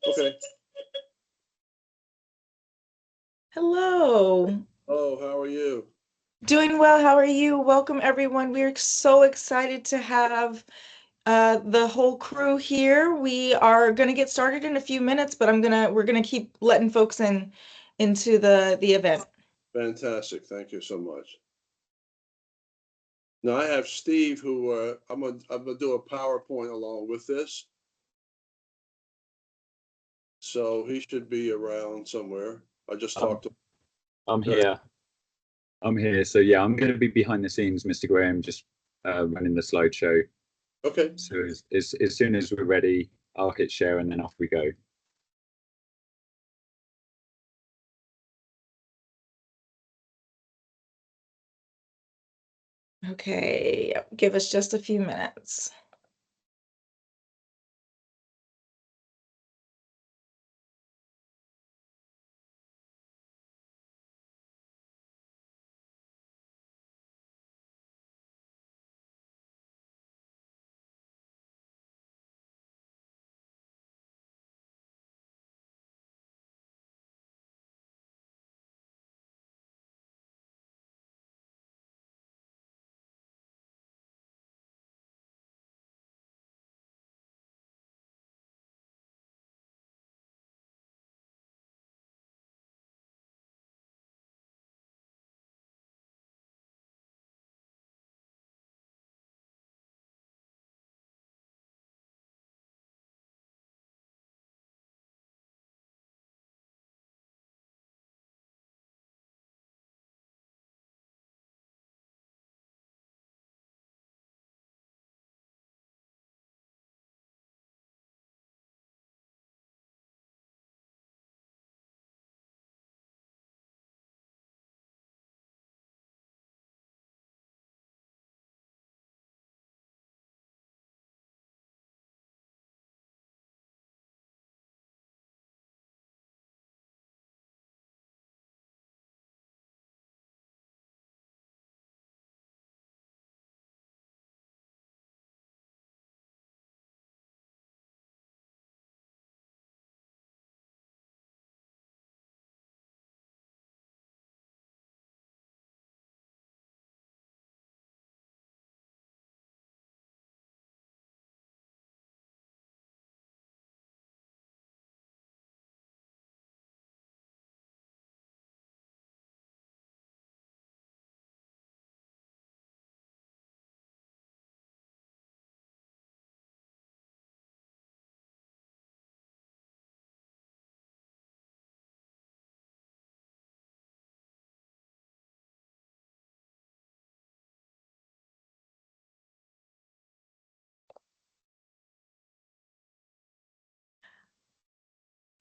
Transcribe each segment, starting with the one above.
Okay. Hello. Oh, how are you? Doing well. How are you? Welcome, everyone. We're so excited to have the whole crew here. We are going to get started in a few minutes, but we're gonna keep letting folks into the event. Fantastic. Thank you so much. Now I have Steve, who I'm gonna do a PowerPoint along with this, so he should be around somewhere. I just talked to. I'm here. I'm here. So yeah, I'm going to be behind the scenes, Mr. Graham, just running the slideshow. Okay. So as soon as we're ready, I'll hit share and then off we go. Okay, give us just a few minutes.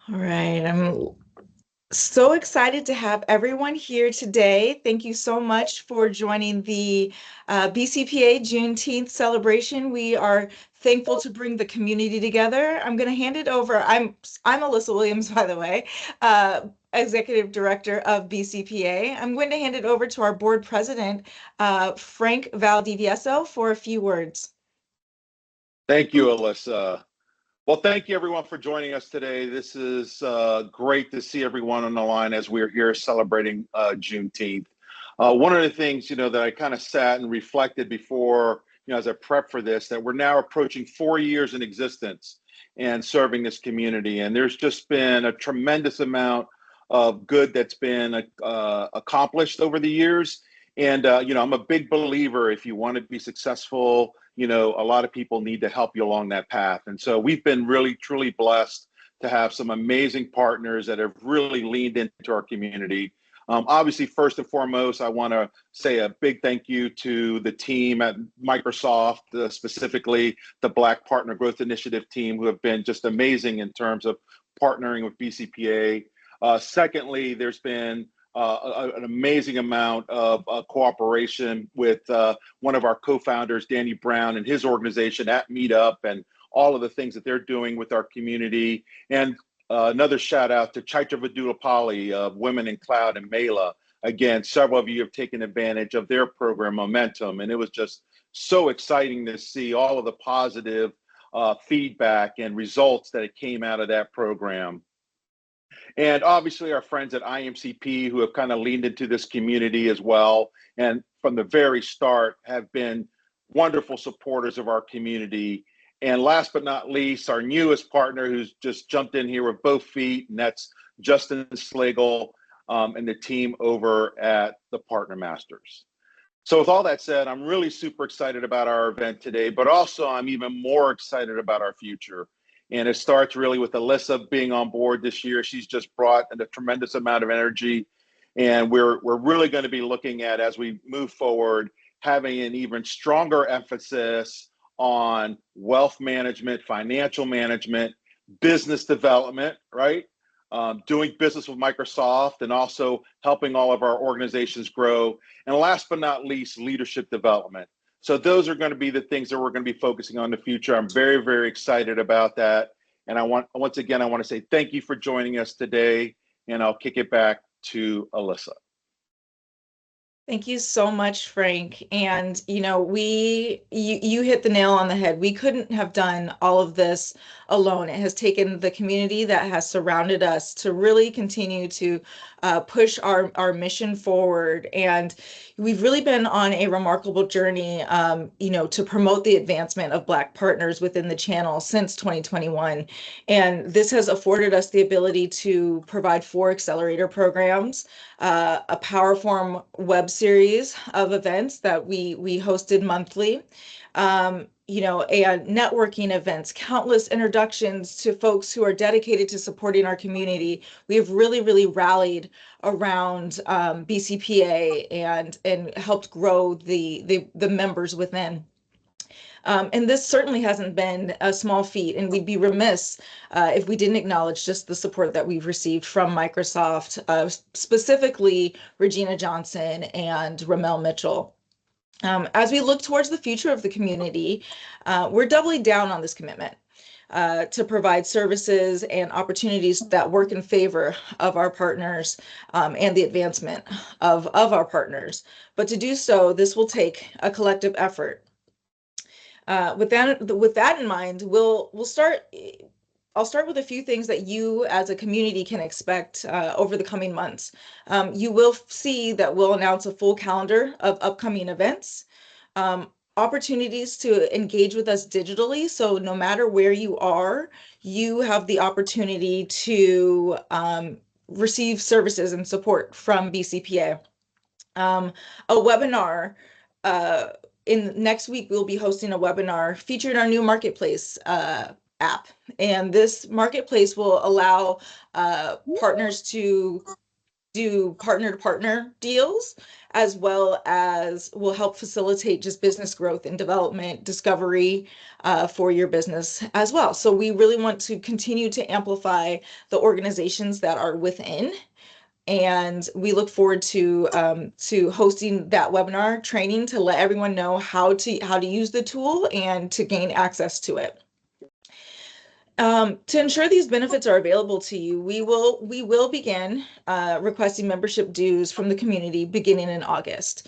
All right, I'm so excited to have everyone here today. Thank you so much for joining the BCPA Juneteenth celebration. We are thankful to bring the community together. I'm going to hand it over. I'm Alyssa Williams, by the way, Executive Director of BCPA. I'm going to hand it over to our board president, Frank Valdivieso, for a few words. Thank you, Alyssa. Well, thank you everyone for joining us today. This is great to see everyone on the line as we're here celebrating Juneteenth. One of the things, that I kind of sat and reflected before, as I prep for this, that we're now approaching 4 years in existence and serving this community. And there's just been a tremendous amount of good that's been accomplished over the years. And, I'm a big believer if you want to be successful, a lot of people need to help you along that path. And so we've been really, truly blessed to have some amazing partners that have really leaned into our community. Obviously, first and foremost, I want to say a big thank you to the team at Microsoft, specifically the Black Partner Growth Initiative team, who have been just amazing in terms of partnering with BCPA. Secondly, there's been an amazing amount of cooperation with one of our co-founders, Danny Brown, and his organization at Meetup, and all of the things that they're doing with our community. And another shout out to Chaitra Vidulapalli of Women in Cloud and Mela. Again, several of you have taken advantage of their program Momentum, and it was just so exciting to see all of the positive feedback and results that came out of that program. And obviously our friends at IMCP who have kind of leaned into this community as well, and from the very start have been wonderful supporters of our community. And last but not least, our newest partner who's just jumped in here with both feet, and that's Justin Slagle and the team over at the Partner Masters. So with all that said, I'm really super excited about our event today, but also I'm even more excited about our future. And it starts really with Alyssa being on board this year. She's just brought a tremendous amount of energy. And we're really going to be looking at, as we move forward, having an even stronger emphasis on wealth management, financial management, business development, right? Doing business with Microsoft and also helping all of our organizations grow. And last but not least, leadership development. So those are going to be the things that we're going to be focusing on in the future. I'm very, very excited about that. And once again, I want to say thank you for joining us today, and I'll kick it back to Alyssa. Thank you so much, Frank. And, you hit the nail on the head. We couldn't have done all of this alone. It has taken the community that has surrounded us to really continue to push our mission forward. And we've really been on a remarkable journey, to promote the advancement of Black partners within the channel since 2021. And this has afforded us the ability to provide 4 accelerator programs, a Powerform web series of events that we hosted monthly, and networking events, countless introductions to folks who are dedicated to supporting our community. We have really, really rallied around BCPA and helped grow the members within. And this certainly hasn't been a small feat, and we'd be remiss if we didn't acknowledge just the support that we've received from Microsoft, specifically Regina Johnson and Ramel Mitchell. As we look towards the future of the community, we're doubling down on this commitment to provide services and opportunities that work in favor of our partners and the advancement of our partners. But to do so, this will take a collective effort. With that in mind, I'll start with a few things that you as a community can expect over the coming months. You will see that we'll announce a full calendar of upcoming events, opportunities to engage with us digitally. So no matter where you are, you have the opportunity to receive services and support from BCPA. A webinar. Next week, we'll be hosting a webinar featuring our new marketplace app. And this marketplace will allow partners to do partner-to-partner deals, as well as will help facilitate just business growth and development discovery for your business as well. So we really want to continue to amplify the organizations that are within. And we look forward to hosting that webinar training to let everyone know how to use the tool and to gain access to it. To ensure these benefits are available to you, we will begin requesting membership dues from the community beginning in August.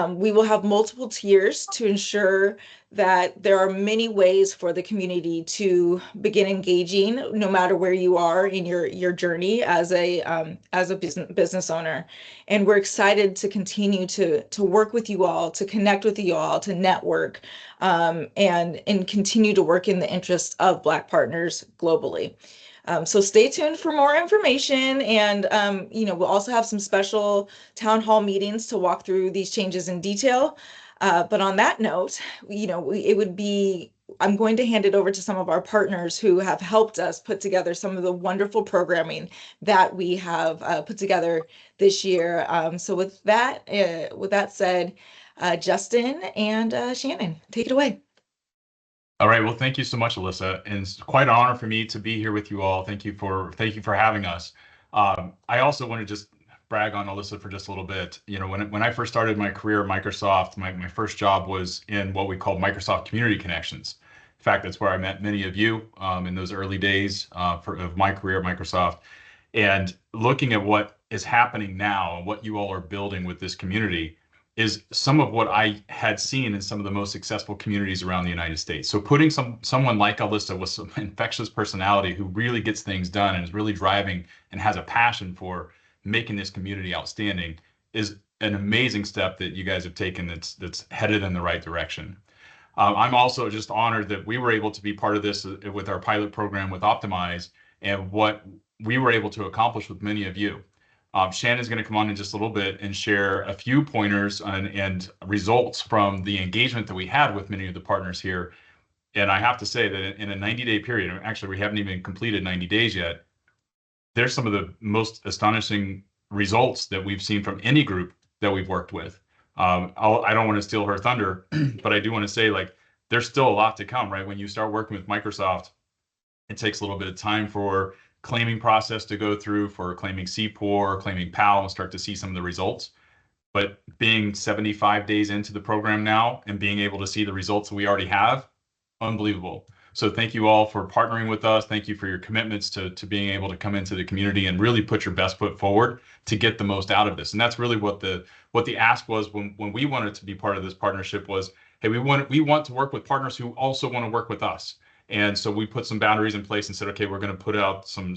We will have multiple tiers to ensure that there are many ways for the community to begin engaging, no matter where you are in your journey as a business owner. And we're excited to continue to work with you all, to connect with you all, to network, and continue to work in the interest of Black partners globally. So stay tuned for more information, and we'll also have some special town hall meetings to walk through these changes in detail. But on that note, I'm going to hand it over to some of our partners who have helped us put together some of the wonderful programming that we have put together this year. So with that said, Justin and Shannon, take it away. All right. Well, thank you so much, Alyssa. And it's quite an honor for me to be here with you all. Thank you for having us. I also want to just brag on Alyssa for just a little bit. When I first started my career at Microsoft, my first job was in what we call Microsoft Community Connections. In fact, that's where I met many of you in those early days of my career at Microsoft. And looking at what is happening now and what you all are building with this community, is some of what I had seen in some of the most successful communities around the United States. So putting someone like Alyssa with some infectious personality who really gets things done and is really driving and has a passion for making this community outstanding is an amazing step that you guys have taken that's headed in the right direction. I'm also just honored that we were able to be part of this with our pilot program with Optimize and what we were able to accomplish with many of you. Shannon's going to come on in just a little bit and share a few pointers and results from the engagement that we had with many of the partners here. And I have to say that in a 90-day period, actually, we haven't even completed 90 days yet, there's some of the most astonishing results that we've seen from any group that we've worked with. I don't want to steal her thunder, but I do want to say, like, there's still a lot to come, right? When you start working with Microsoft, it takes a little bit of time for claiming process to go through, for claiming CPOR, claiming PAL, and start to see some of the results. But being 75 days into the program now and being able to see the results that we already have, unbelievable. So thank you all for partnering with us. Thank you for your commitments to being able to come into the community and really put your best foot forward to get the most out of this. And that's really what the ask was when we wanted to be part of this partnership was, hey, we want to work with partners who also want to work with us. And so we put some boundaries in place and said, okay, we're going to put out some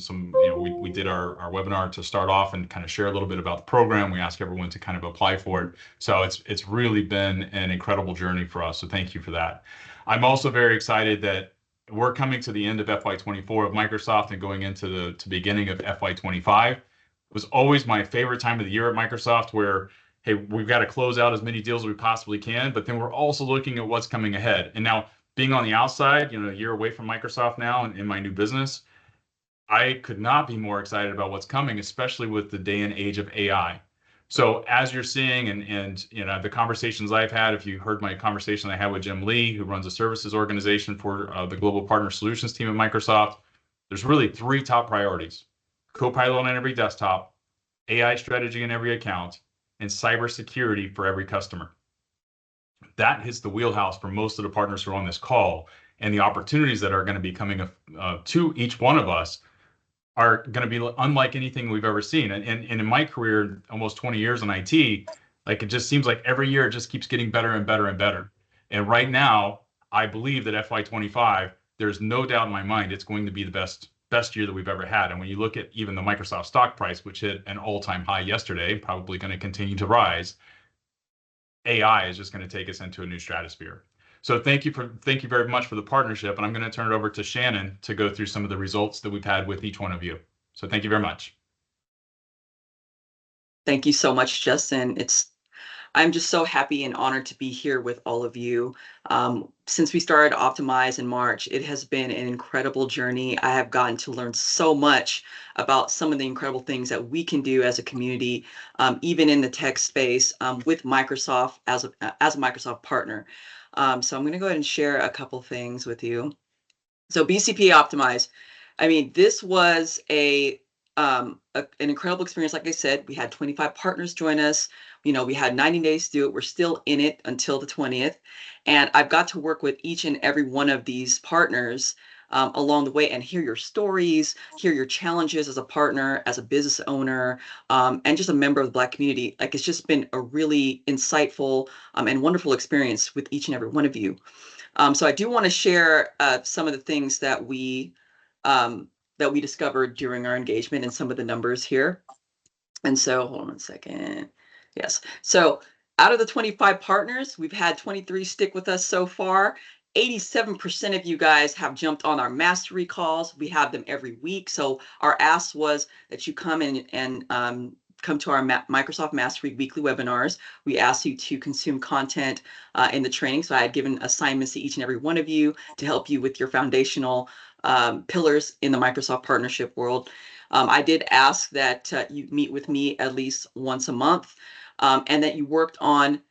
we did our webinar to start off and kind of share a little bit about the program. We ask everyone to kind of apply for it. So it's really been an incredible journey for us. So thank you for that. I'm also very excited that we're coming to the end of FY24 of Microsoft and going into the beginning of FY25. It was always my favorite time of the year at Microsoft where, hey, we've got to close out as many deals as we possibly can, but then we're also looking at what's coming ahead. And now being on the outside, a year away from Microsoft now and in my new business, I could not be more excited about what's coming, especially with the day and age of AI. So as you're seeing, and the conversations I've had, if you heard my conversation I had with Jim Lee, who runs a services organization for the Global Partner Solutions team at Microsoft, there's really 3 top priorities: Copilot on every desktop, AI strategy in every account, and cybersecurity for every customer. That hits the wheelhouse for most of the partners who are on this call, and the opportunities that are going to be coming to each one of us are going to be unlike anything we've ever seen. And in my career, almost 20 years in IT, like, it just seems like every year it just keeps getting better and better and better. And right now, I believe that FY25, there's no doubt in my mind it's going to be the best year that we've ever had. And when you look at even the Microsoft stock price, which hit an all-time high yesterday, probably going to continue to rise, AI is just going to take us into a new stratosphere. So thank you very much for the partnership, and I'm going to turn it over to Shannon to go through some of the results that we've had with each one of you. So thank you very much. Thank you so much, Justin. I'm just so happy and honored to be here with all of you. Since we started Optimize in March, it has been an incredible journey. I have gotten to learn so much about some of the incredible things that we can do as a community, even in the tech space, with Microsoft as a Microsoft partner. So I'm going to go ahead and share a couple things with you. So BCPA Optimize, I mean, this was an incredible experience. Like I said, we had 25 partners join us. We had 90 days to do it. We're still in it until the 20th. And I've got to work with each and every one of these partners along the way and hear your stories, hear your challenges as a partner, as a business owner, and just a member of the Black community. Like, it's just been a really insightful and wonderful experience with each and every one of you. So I do want to share some of the things that we discovered during our engagement and some of the numbers here. And so, hold on a second. Yes. So out of the 25 partners, we've had 23 stick with us so far. 87% of you guys have jumped on our mastery calls. We have them every week. So our ask was that you come in and come to our Microsoft Mastery weekly webinars. We asked you to consume content in the training. So I had given assignments to each and every one of you to help you with your foundational pillars in the Microsoft partnership world. I did ask that you meet with me at least once a month and that you worked on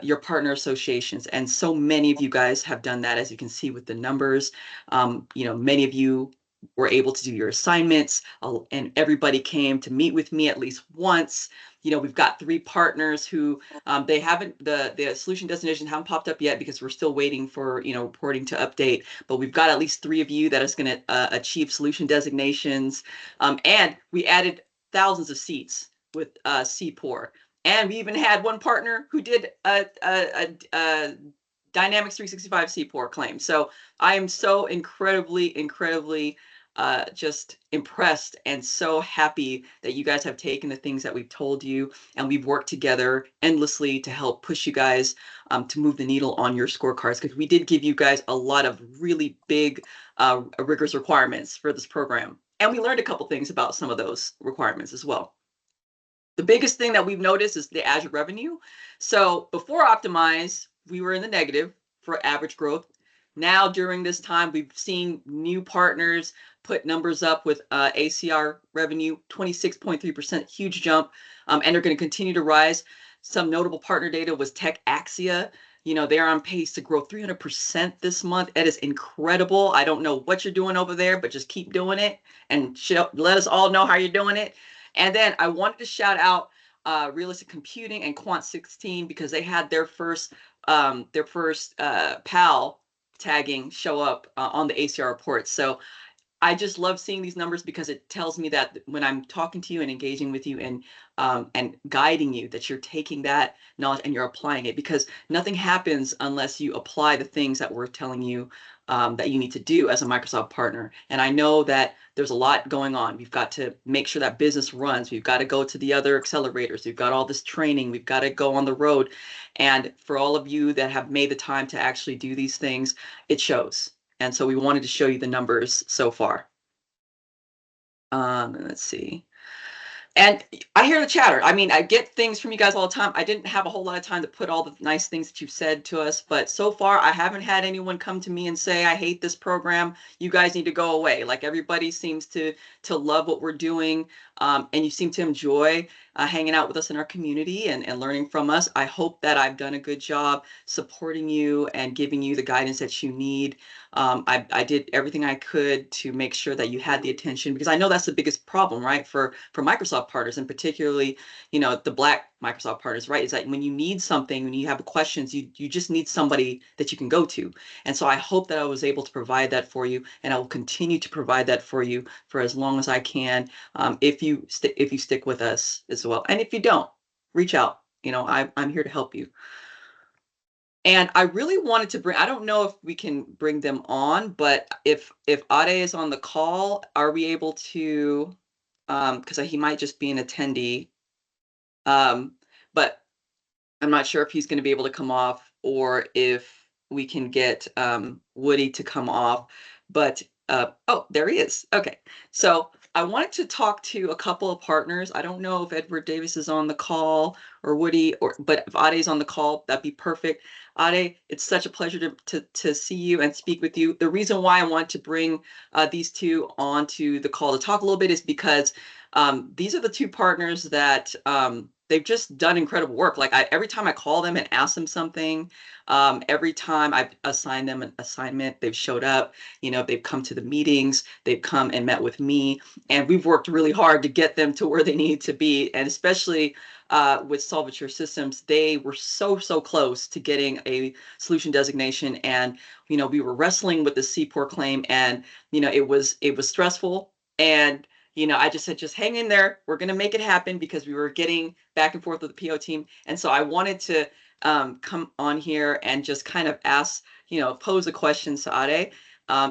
your partner associations. And so many of you guys have done that, as you can see with the numbers. Many of you were able to do your assignments and everybody came to meet with me at least once. We've got 3 partners who they haven't, the solution designations haven't popped up yet because we're still waiting for, reporting to update, but we've got at least 3 of you that is going to achieve solution designations. And we added thousands of seats with CPOR. And we even had one partner who did a Dynamics 365 CPOR claim. So I am so incredibly just impressed and so happy that you guys have taken the things that we've told you, and we've worked together endlessly to help push you guys to move the needle on your scorecards, because we did give you guys a lot of really big rigorous requirements for this program. And we learned a couple things about some of those requirements as well. The biggest thing that we've noticed is the Azure revenue. So before Optimize, we were in the negative for average growth. Now, during this time, we've seen new partners put numbers up with ACR revenue, 26.3%, huge jump, and they're going to continue to rise. Some notable partner data was Tech Axia. You know, they're on pace to grow 300% this month. That is incredible. I don't know what you're doing over there, but just keep doing it and let us all know how you're doing it. And then I wanted to shout out Realistic Computing and Quant 16 because they had their first PAL tagging show up on the ACR report. So I just love seeing these numbers because it tells me that when I'm talking to you and engaging with you and guiding you, that you're taking that knowledge and you're applying it, because nothing happens unless you apply the things that we're telling you that you need to do as a Microsoft partner. And I know that there's a lot going on. We've got to make sure that business runs. We've got to go to the other accelerators. We've got all this training. We've got to go on the road. And for all of you that have made the time to actually do these things, it shows. And so we wanted to show you the numbers so far. Let's see. And I hear the chatter. I mean, I get things from you guys all the time. I didn't have a whole lot of time to put all the nice things that you've said to us, but so far I haven't had anyone come to me and say, I hate this program. You guys need to go away. Like, everybody seems to love what we're doing. And you seem to enjoy hanging out with us in our community and learning from us. I hope that I've done a good job supporting you and giving you the guidance that you need. I did everything I could to make sure that you had the attention, because I know that's the biggest problem, right? For Microsoft partners, and particularly, you know, the Black Microsoft partners, right? Is that when you need something, when you have questions, you just need somebody that you can go to. And so I hope that I was able to provide that for you, and I will continue to provide that for you for as long as I can, if you stick with us as well. And if you don't, reach out. You know, I'm here to help you. And I really wanted to bring, I don't know if we can bring them on, but if Ade is on the call, are we able to, because he might just be an attendee, but I'm not sure if he's going to be able to come off, or if we can get Woody to come off. But oh, there he is. Okay, so I wanted to talk to a couple of partners. I don't know if Edward Davis is on the call or Woody, but if Ade is on the call, that'd be perfect. Ade, it's such a pleasure to see you and speak with you. The reason why I want to bring these two onto the call to talk a little bit is because these are the two partners that they've just done incredible work. Like, every time I call them and ask them something, every time I've assigned them an assignment, they've showed up. You know, they've come to the meetings, they've come and met with me, and we've worked really hard to get them to where they need to be. And especially with Solviture Systems, they were so close to getting a solution designation. And, you know, we were wrestling with the CPOR claim, and, you know, it was stressful. And, you know, I just said, just hang in there. We're going to make it happen, because we were getting back and forth with the PO team. And so I wanted to come on here and just kind of ask, you know, pose a question to Ade.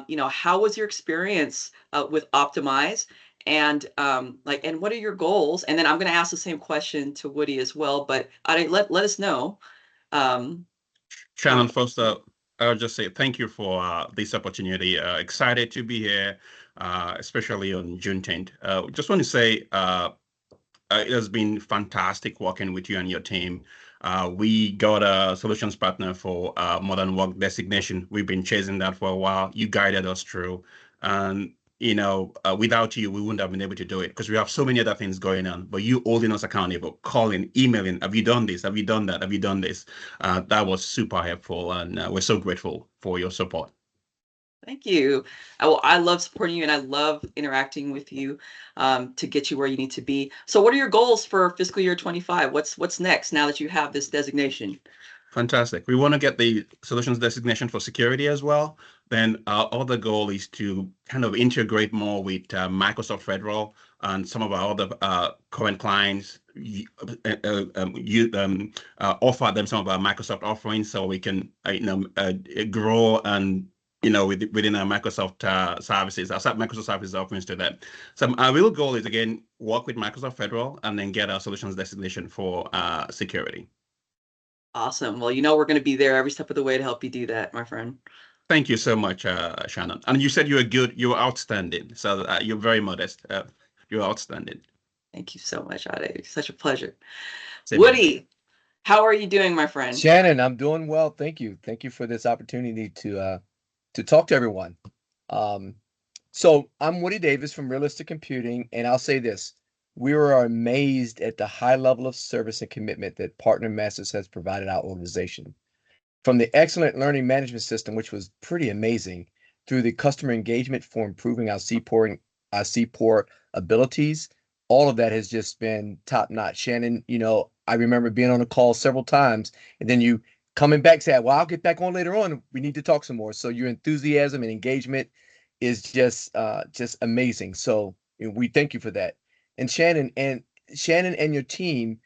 You know, how was your experience with Optimize? And and what are your goals? And then I'm going to ask the same question to Woody as well. But Ade, let us know. Shannon, first I'll just say thank you for this opportunity. Excited to be here, especially on Juneteenth. Just want to say it has been fantastic working with you and your team. We got a solutions partner for modern work designation. We've been chasing that for a while. You guided us through, and you know, without you, we wouldn't have been able to do it, because we have so many other things going on. But you holding us accountable, calling, emailing, have you done this? Have you done that? Have you done this? That was super helpful, and we're so grateful for your support. Thank you. I love supporting you, and I love interacting with you to get you where you need to be. So what are your goals for fiscal year 25? What's next now that you have this designation? Fantastic. We want to get the solutions designation for security as well. Then our other goal is to kind of integrate more with Microsoft Federal and some of our other current clients, offer them some of our Microsoft offerings so we can grow and within our Microsoft services, our Microsoft services offerings to them. So our real goal is, again, work with Microsoft Federal and then get our solutions designation for security. Awesome. Well, we're going to be there every step of the way to help you do that, my friend. Thank you so much, Shannon. And you said you were good, you were outstanding. So you're very modest. You're outstanding. Thank you so much, Ade. Such a pleasure. Same Woody, here. how are you doing, my friend? Shannon, I'm doing well. Thank you. Thank you for this opportunity to talk to everyone. So I'm Woody Davis from Realistic Computing, and I'll say this. We are amazed at the high level of service and commitment that Partner Masters has provided our organization. From the excellent learning management system, which was pretty amazing, through the customer engagement for improving our CPOR abilities, all of that has just been top notch. Shannon, I remember being on a call several times, and then you coming back saying, well, I'll get back on later on. We need to talk some more. So your enthusiasm and engagement is just amazing. So we thank you for that. And Shannon and your team,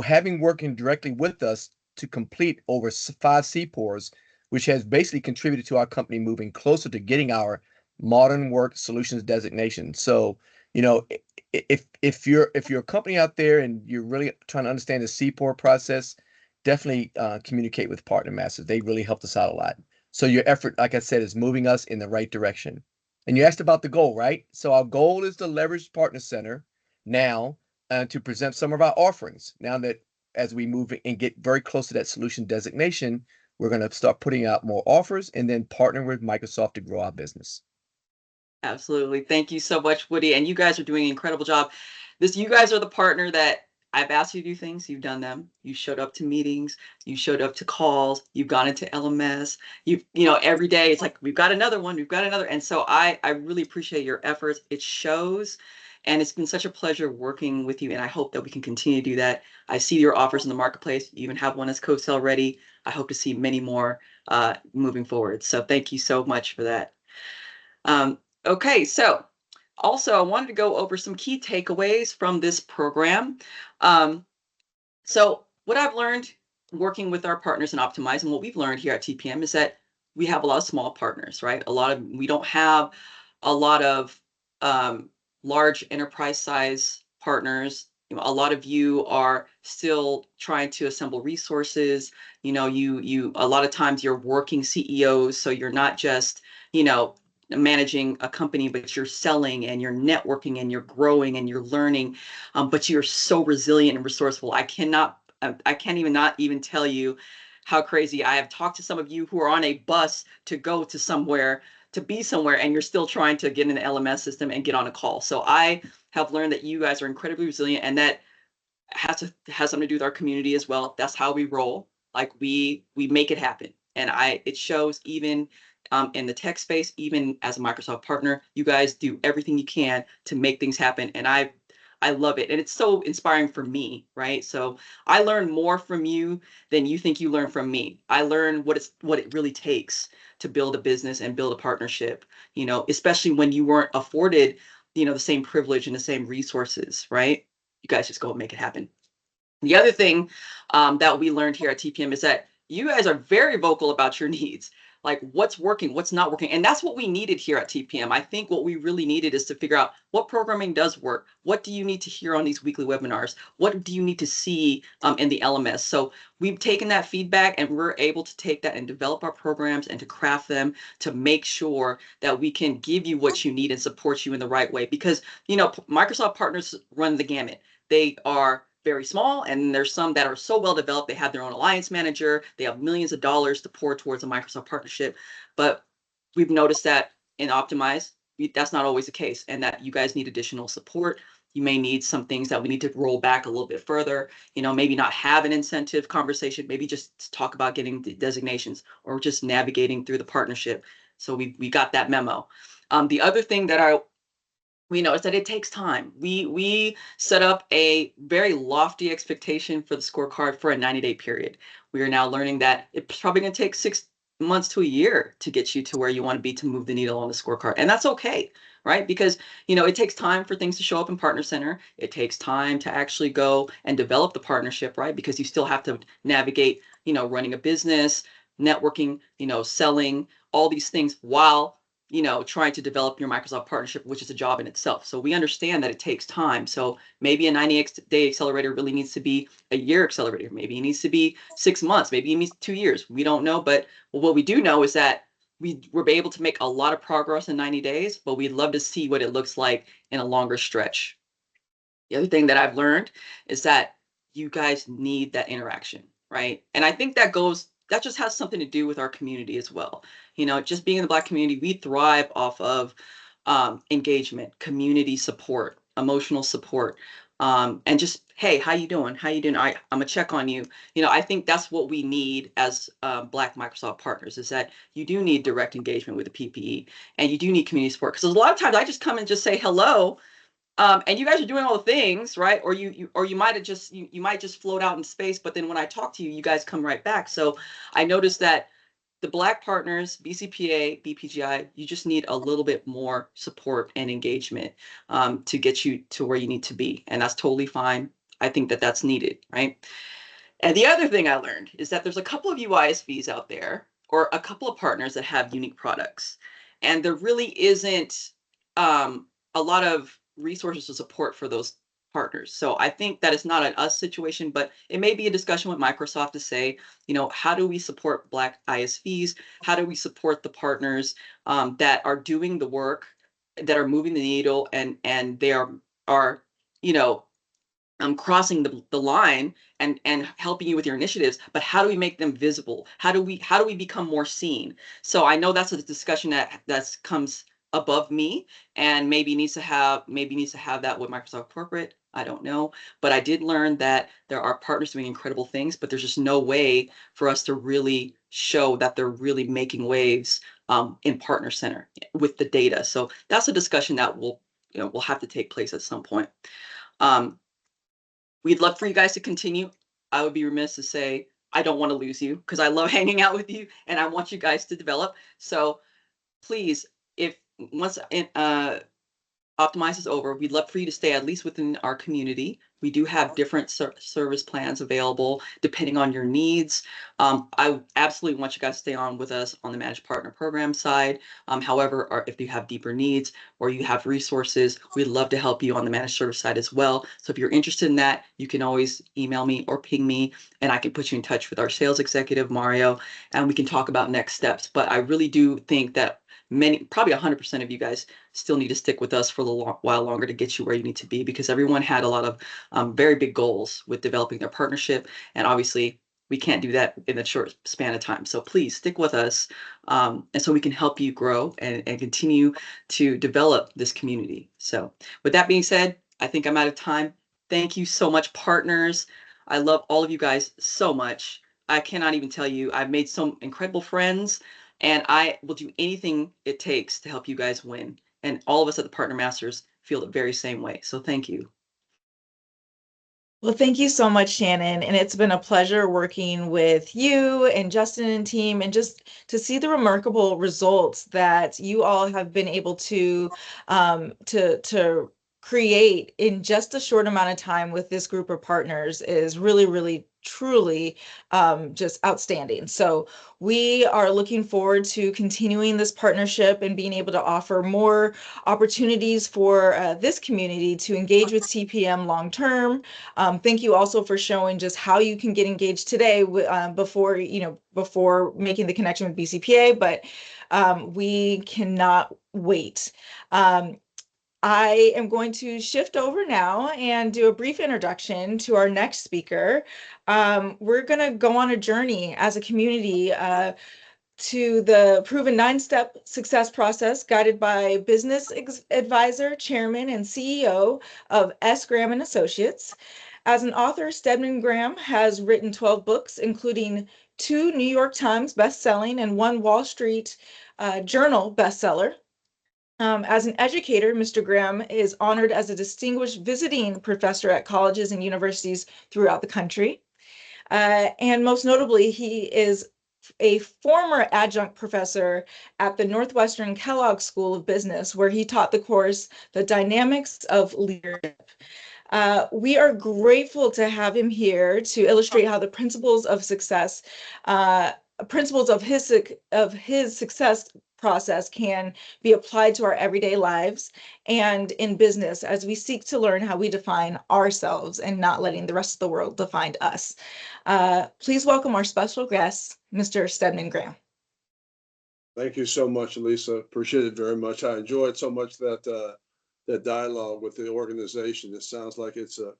having working directly with us to complete over 5 CPORs, which has basically contributed to our company moving closer to getting our modern work solutions designation. So, if you're a company out there and you're really trying to understand the CPOR process, definitely communicate with Partner Masters. They really helped us out a lot. So your effort, like I said, is moving us in the right direction. And you asked about the goal, right? So our goal is to leverage Partner Center now to present some of our offerings. Now that as we move and get very close to that solution designation, we're going to start putting out more offers and then partner with Microsoft to grow our business. Absolutely. Thank you so much, Woody. And you guys are doing an incredible job. You guys are the partner that I've asked you to do things. You've done them. You showed up to meetings. You showed up to calls. You've gone into LMS. Every day it's like, we've got another one. We've got another. And so I really appreciate your efforts. It shows. And it's been such a pleasure working with you. And I hope that we can continue to do that. I see your offers in the marketplace. You even have one as co-sell ready. I hope to see many more moving forward. So thank you so much for that. Okay, so also I wanted to go over some key takeaways from this program. So what I've learned working with our partners and Optimize, and what we've learned here at TPM is that we have a lot of small partners, right? We don't have a lot of large enterprise size partners. A lot of you are still trying to assemble resources. A lot of times you're working CEOs, so you're not just, managing a company, but you're selling and you're networking and you're growing and you're learning, but you're so resilient and resourceful. I can't even tell you how crazy. I have talked to some of you who are on a bus to go to somewhere, to be somewhere, and you're still trying to get in the LMS system and get on a call. So I have learned that you guys are incredibly resilient, and that has something to do with our community as well. That's how we roll. Like we make it happen. And it shows even in the tech space, even as a Microsoft partner, you guys do everything you can to make things happen. And I love it. And it's so inspiring for me, right? So I learn more from you than you think you learn from me. I learn what it really takes to build a business and build a partnership, especially when you weren't afforded, the same privilege and the same resources, right? You guys just go and make it happen. The other thing that we learned here at TPM is that you guys are very vocal about your needs, like what's working, what's not working. And that's what we needed here at TPM. I think what we really needed is to figure out what programming does work. What do you need to hear on these weekly webinars? What do you need to see in the LMS? So we've taken that feedback and we're able to take that and develop our programs and to craft them to make sure that we can give you what you need and support you in the right way. Because, Microsoft partners run the gamut. They are very small, and there's some that are so well developed, they have their own alliance manager, they have millions of dollars to pour towards a Microsoft partnership. But we've noticed that in Optimize, that's not always the case, and that you guys need additional support. You may need some things that we need to roll back a little bit further, maybe not have an incentive conversation, maybe just talk about getting the designations or just navigating through the partnership. So we got that memo. The other thing that we noticed that it takes time. We set up a very lofty expectation for the scorecard for a 90-day period. We are now learning that it's probably going to take 6 months to a year to get you to where you want to be to move the needle on the scorecard. And that's okay, right? Because, it takes time for things to show up in Partner Center. It takes time to actually go and develop the partnership, right? Because you still have to navigate, running a business, networking, selling, all these things while trying to develop your Microsoft partnership, which is a job in itself. So we understand that it takes time. So maybe a 90-day accelerator really needs to be a year accelerator. Maybe it needs to be 6 months. Maybe it needs 2 years. We don't know. But what we do know is that we were able to make a lot of progress in 90 days, but we'd love to see what it looks like in a longer stretch. The other thing that I've learned is that you guys need that interaction, right? And I think that just has something to do with our community as well. Just being in the Black community, we thrive off of engagement, community support, emotional support, and just, hey, how you doing? How you doing? I'm gonna check on you. I think that's what we need as Black Microsoft partners, is that you do need direct engagement with the PPE, and you do need community support. Because a lot of times I just come and just say hello, and you guys are doing all the things, right? Or you might have just you might just float out in space, but then when I talk to you, you guys come right back. So I noticed that the Black partners, BCPA, BPGI, you just need a little bit more support and engagement to get you to where you need to be, and that's totally fine. I think that that's needed, right? And the other thing I learned is that there's a couple of UISVs out there, or a couple of partners that have unique products, and there really isn't a lot of resources to support for those partners. So I think that it's not an us situation, but it may be a discussion with Microsoft to say, how do we support Black ISVs? How do we support the partners that are doing the work, that are moving the needle, and they are crossing the line and helping you with your initiatives, but how do we make them visible? How do we become more seen? So I know that's a discussion that comes above me, and maybe needs to have that with Microsoft Corporate. I don't know, but I did learn that there are partners doing incredible things, but there's just no way for us to really show that they're really making waves in Partner Center with the data. So that's a discussion that will have to take place at some point. We'd love for you guys to continue. I would be remiss to say I don't want to lose you, because I love hanging out with you and I want you guys to develop. So please, if once Optimize is over, we'd love for you to stay at least within our community. We do have different service plans available depending on your needs. I absolutely want you guys to stay on with us on the Managed Partner Program side. However, if you have deeper needs or you have resources, we'd love to help you on the Managed Service side as well. So if you're interested in that, you can always email me or ping me, and I can put you in touch with our sales executive, Mario, and we can talk about next steps. But I really do think that probably 100% of you guys still need to stick with us for a little while longer to get you where you need to be, because everyone had a lot of very big goals with developing their partnership. And obviously we can't do that in a short span of time. So please stick with us, and so we can help you grow and continue to develop this community. So with that being said, I think I'm out of time. Thank you so much, partners. I love all of you guys so much. I cannot even tell you, I've made some incredible friends, and I will do anything it takes to help you guys win. And all of us at the Partner Masters feel the very same way. So thank you. Well, thank you so much, Shannon. And it's been a pleasure working with you and Justin and team, and just to see the remarkable results that you all have been able to create in just a short amount of time with this group of partners is really, really, truly just outstanding. So we are looking forward to continuing this partnership and being able to offer more opportunities for this community to engage with TPM long term. Thank you also for showing just how you can get engaged today before making the connection with BCPA, but we cannot wait. I am going to shift over now and do a brief introduction to our next speaker. We're going to go on a journey as a community to the proven 9-step success process guided by business advisor, chairman, and CEO of S. Graham and Associates. As an author, Stedman Graham has written 12 books, including 2 New York Times bestselling and 1 Wall Street Journal bestseller. As an educator, Mr. Graham is honored as a distinguished visiting professor at colleges and universities throughout the country. And most notably, he is a former adjunct professor at the Northwestern Kellogg School of Business, where he taught the course, The Dynamics of Leadership. We are grateful to have him here to illustrate how the principles of success, principles of his success process can be applied to our everyday lives and in business as we seek to learn how we define ourselves and not letting the rest of the world define us. Please welcome our special guest, Mr. Stedman Graham. Thank you so much, Lisa. Appreciate it very much. I enjoyed so much that dialogue with the organization. It sounds like it's an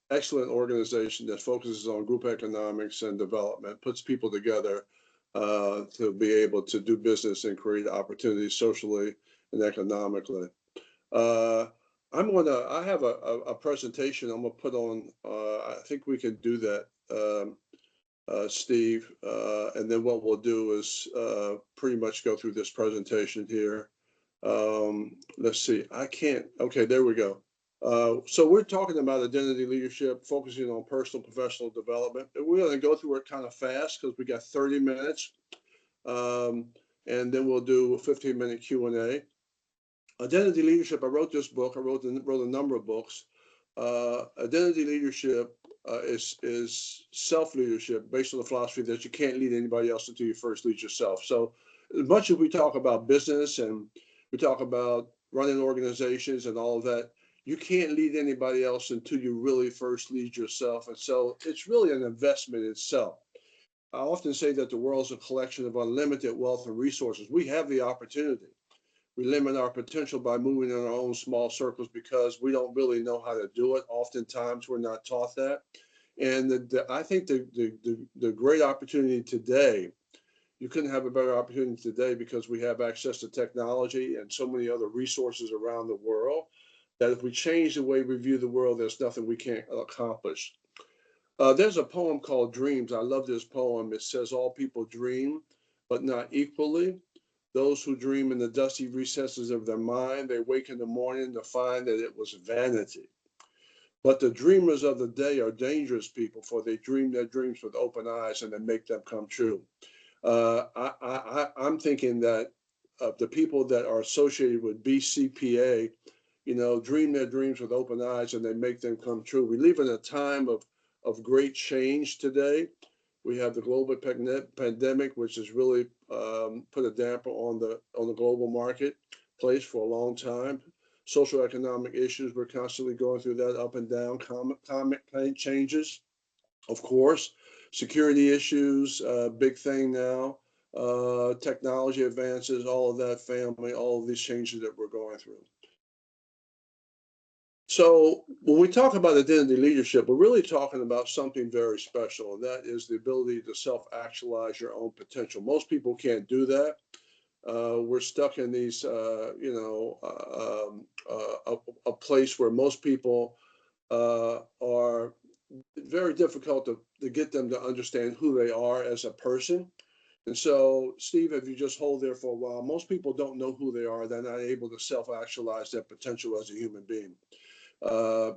excellent organization that focuses on group economics and development, puts people together to be able to do business and create opportunities socially and economically. I have a presentation I'm gonna put on. I think we can do that, Steve, and then what we'll do is pretty much go through this presentation here. Let's see, okay, there we go. So we're talking about identity leadership, focusing on personal professional development. We're going to go through it kind of fast because we got 30 minutes. And then we'll do a 15-minute Q&A. Identity leadership, I wrote this book. I wrote a number of books. Identity leadership is self-leadership based on the philosophy that you can't lead anybody else until you first lead yourself. So as much as we talk about business and we talk about running organizations and all of that, you can't lead anybody else until you really first lead yourself. And so it's really an investment in self. I often say that the world is a collection of unlimited wealth and resources. We have the opportunity. We limit our potential by moving in our own small circles because we don't really know how to do it. Oftentimes we're not taught that. And I think the great opportunity today, you couldn't have a better opportunity today because we have access to technology and so many other resources around the world that if we change the way we view the world, there's nothing we can't accomplish. There's a poem called Dreams. I love this poem. It says, all people dream, but not equally. Those who dream in the dusty recesses of their mind, they wake in the morning to find that it was vanity. But the dreamers of the day are dangerous people, for they dream their dreams with open eyes and they make them come true. I'm thinking that the people that are associated with BCPA, dream their dreams with open eyes and they make them come true. We live in a time of great change today. We have the global pandemic, which has really put a damper on the global marketplace for a long time. Social economic issues, we're constantly going through that up and down. Climate changes, of course. Security issues, big thing now. Technology advances, all of that family, all of these changes that we're going through. So when we talk about identity leadership, we're really talking about something very special, and that is the ability to self-actualize your own potential. Most people can't do that. We're stuck in these, a place where most people are very difficult to get them to understand who they are as a person. And so, Steve, if you just hold there for a while, most people don't know who they are. They're not able to self-actualize their potential as a human being.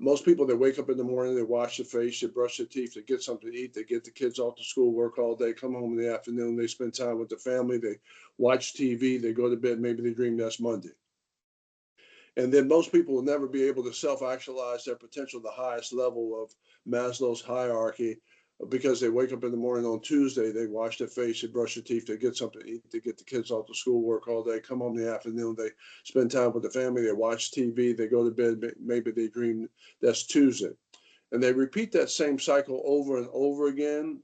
Most people, they wake up in the morning, they wash their face, they brush their teeth, they get something to eat, they get the kids off to school, work all day, come home in the afternoon, they spend time with the family, they watch TV, they go to bed, maybe they dream that's Monday. And then most people will never be able to self-actualize their potential at the highest level of Maslow's hierarchy because they wake up in the morning on Tuesday, they wash their face, they brush their teeth, they get something to eat, they get the kids off to school, work all day, come home in the afternoon, they spend time with the family, they watch TV, they go to bed, maybe they dream that's Tuesday. And they repeat that same cycle over and over again.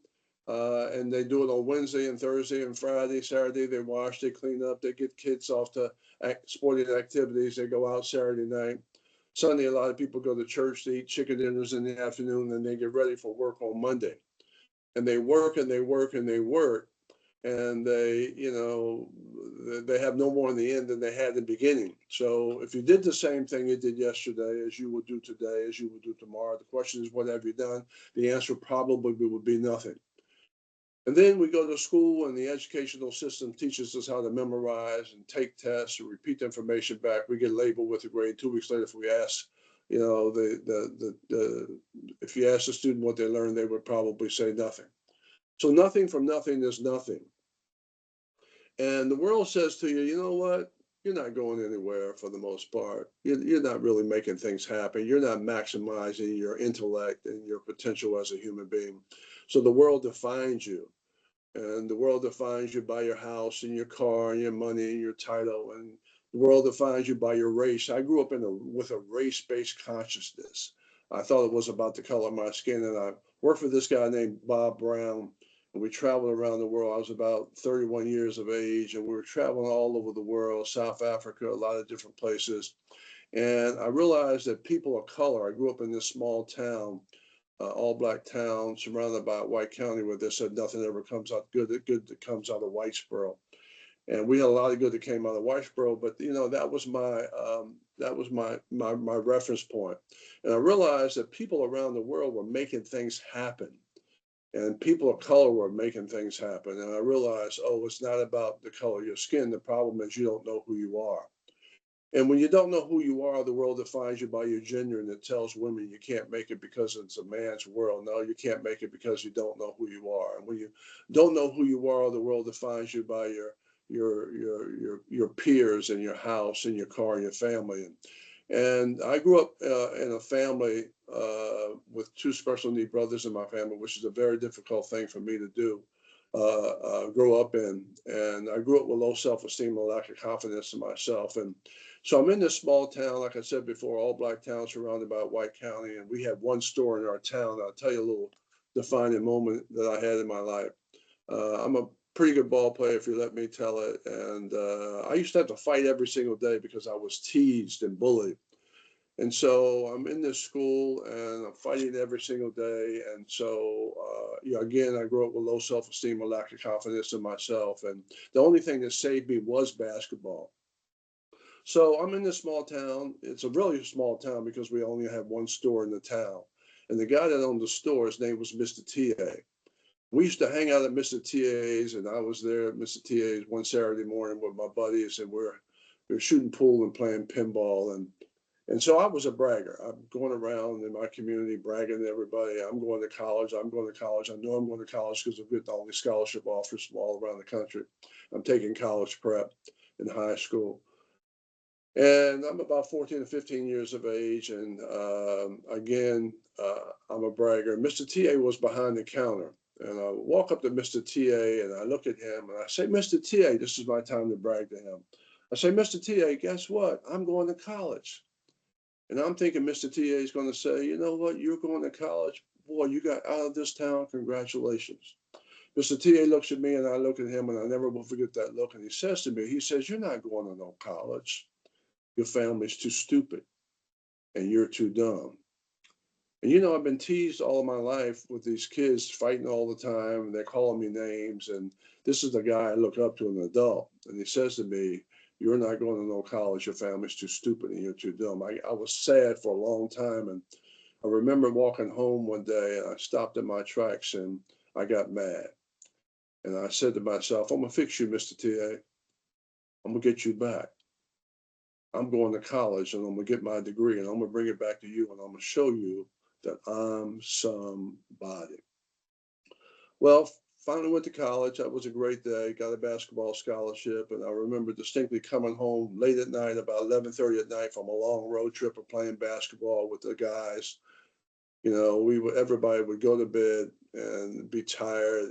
And they do it on Wednesday and Thursday and Friday, Saturday, they wash, they clean up, they get kids off to sporting activities, they go out Saturday night. Sunday, a lot of people go to church to eat chicken dinners in the afternoon, and they get ready for work on Monday. And they work and they work and they work, and they have no more in the end than they had in the beginning. So if you did the same thing you did yesterday, as you would do today, as you would do tomorrow, the question is, what have you done? The answer probably would be nothing. And then we go to school, and the educational system teaches us how to memorize and take tests and repeat the information back. We get labeled with a grade. 2 weeks later, if we ask, you know, if you ask a student what they learned, they would probably say nothing. So nothing from nothing is nothing. And the world says to you, you know what? You're not going anywhere for the most part. You're not really making things happen. You're not maximizing your intellect and your potential as a human being. So the world defines you. And the world defines you by your house and your car and your money and your title. And the world defines you by your race. I grew up with a race-based consciousness. I thought it was about the color of my skin. And I worked for this guy named Bob Brown. And we traveled around the world. I was about 31 years of age, and we were traveling all over the world, South Africa, a lot of different places. And I realized that people of color, I grew up in this small town, all black town, surrounded by White County, where they said nothing ever comes out good that comes out of Whitesboro. And we had a lot of good that came out of Whitesboro, but you know, that was my reference point. And I realized that people around the world were making things happen. And people of color were making things happen. And I realized, oh, it's not about the color of your skin. The problem is you don't know who you are. And when you don't know who you are, the world defines you by your gender, and it tells women you can't make it because it's a man's world. No, you can't make it because you don't know who you are. And when you don't know who you are, the world defines you by your peers and your house and your car and your family. And I grew up in a family with 2 special need brothers in my family, which is a very difficult thing for me to do, grow up in. And I grew up with low self-esteem and lack of confidence in myself. And so I'm in this small town, like I said before, all black town surrounded by White County. And we had one store in our town. I'll tell you a little defining moment that I had in my life. I'm a pretty good ball player, if you let me tell it. And I used to have to fight every single day because I was teased and bullied. And so I'm in this school and I'm fighting every single day. And so, again, I grew up with low self-esteem, a lack of confidence in myself. And the only thing that saved me was basketball. So I'm in this small town. It's a really small town because we only have one store in the town. And the guy that owned the store, his name was Mr. T.A. We used to hang out at Mr. T.A.'s, and I was there at Mr. T.A.'s one Saturday morning with my buddies, and we were shooting pool and playing pinball. And so I was a bragger. I'm going around in my community bragging to everybody. I'm going to college. I'm going to college. I know I'm going to college because I've got all these scholarship offers from all around the country. I'm taking college prep in high school. And I'm about 14 or 15 years of age. And again, I'm a bragger. Mr. T.A. was behind the counter. And I walk up to Mr. T.A. and I look at him and I say, Mr. T.A., this is my time to brag to him. I say, Mr. T.A., guess what? I'm going to college. And I'm thinking Mr. T.A. is going to say, you know what? You're going to college. Boy, you got out of this town. Congratulations. Mr. T.A. looks at me and I look at him and I never will forget that look. And he says to me, he says, you're not going to no college. Your family's too stupid and you're too dumb. And, you know, I've been teased all of my life with these kids fighting all the time. And they're calling me names. And this is the guy I look up to, an adult. And he says to me, you're not going to no college. Your family's too stupid and you're too dumb. I was sad for a long time. And I remember walking home one day and I stopped in my tracks and I got mad. And I said to myself, I'm going to fix you, Mr. T.A. I'm going to get you back. I'm going to college and I'm going to get my degree and I'm going to bring it back to you and I'm going to show you that I'm somebody. Well, finally went to college. That was a great day. Got a basketball scholarship. And I remember distinctly coming home late at night, about 11:30 at night from a long road trip of playing basketball with the guys. You know, everybody would go to bed and be tired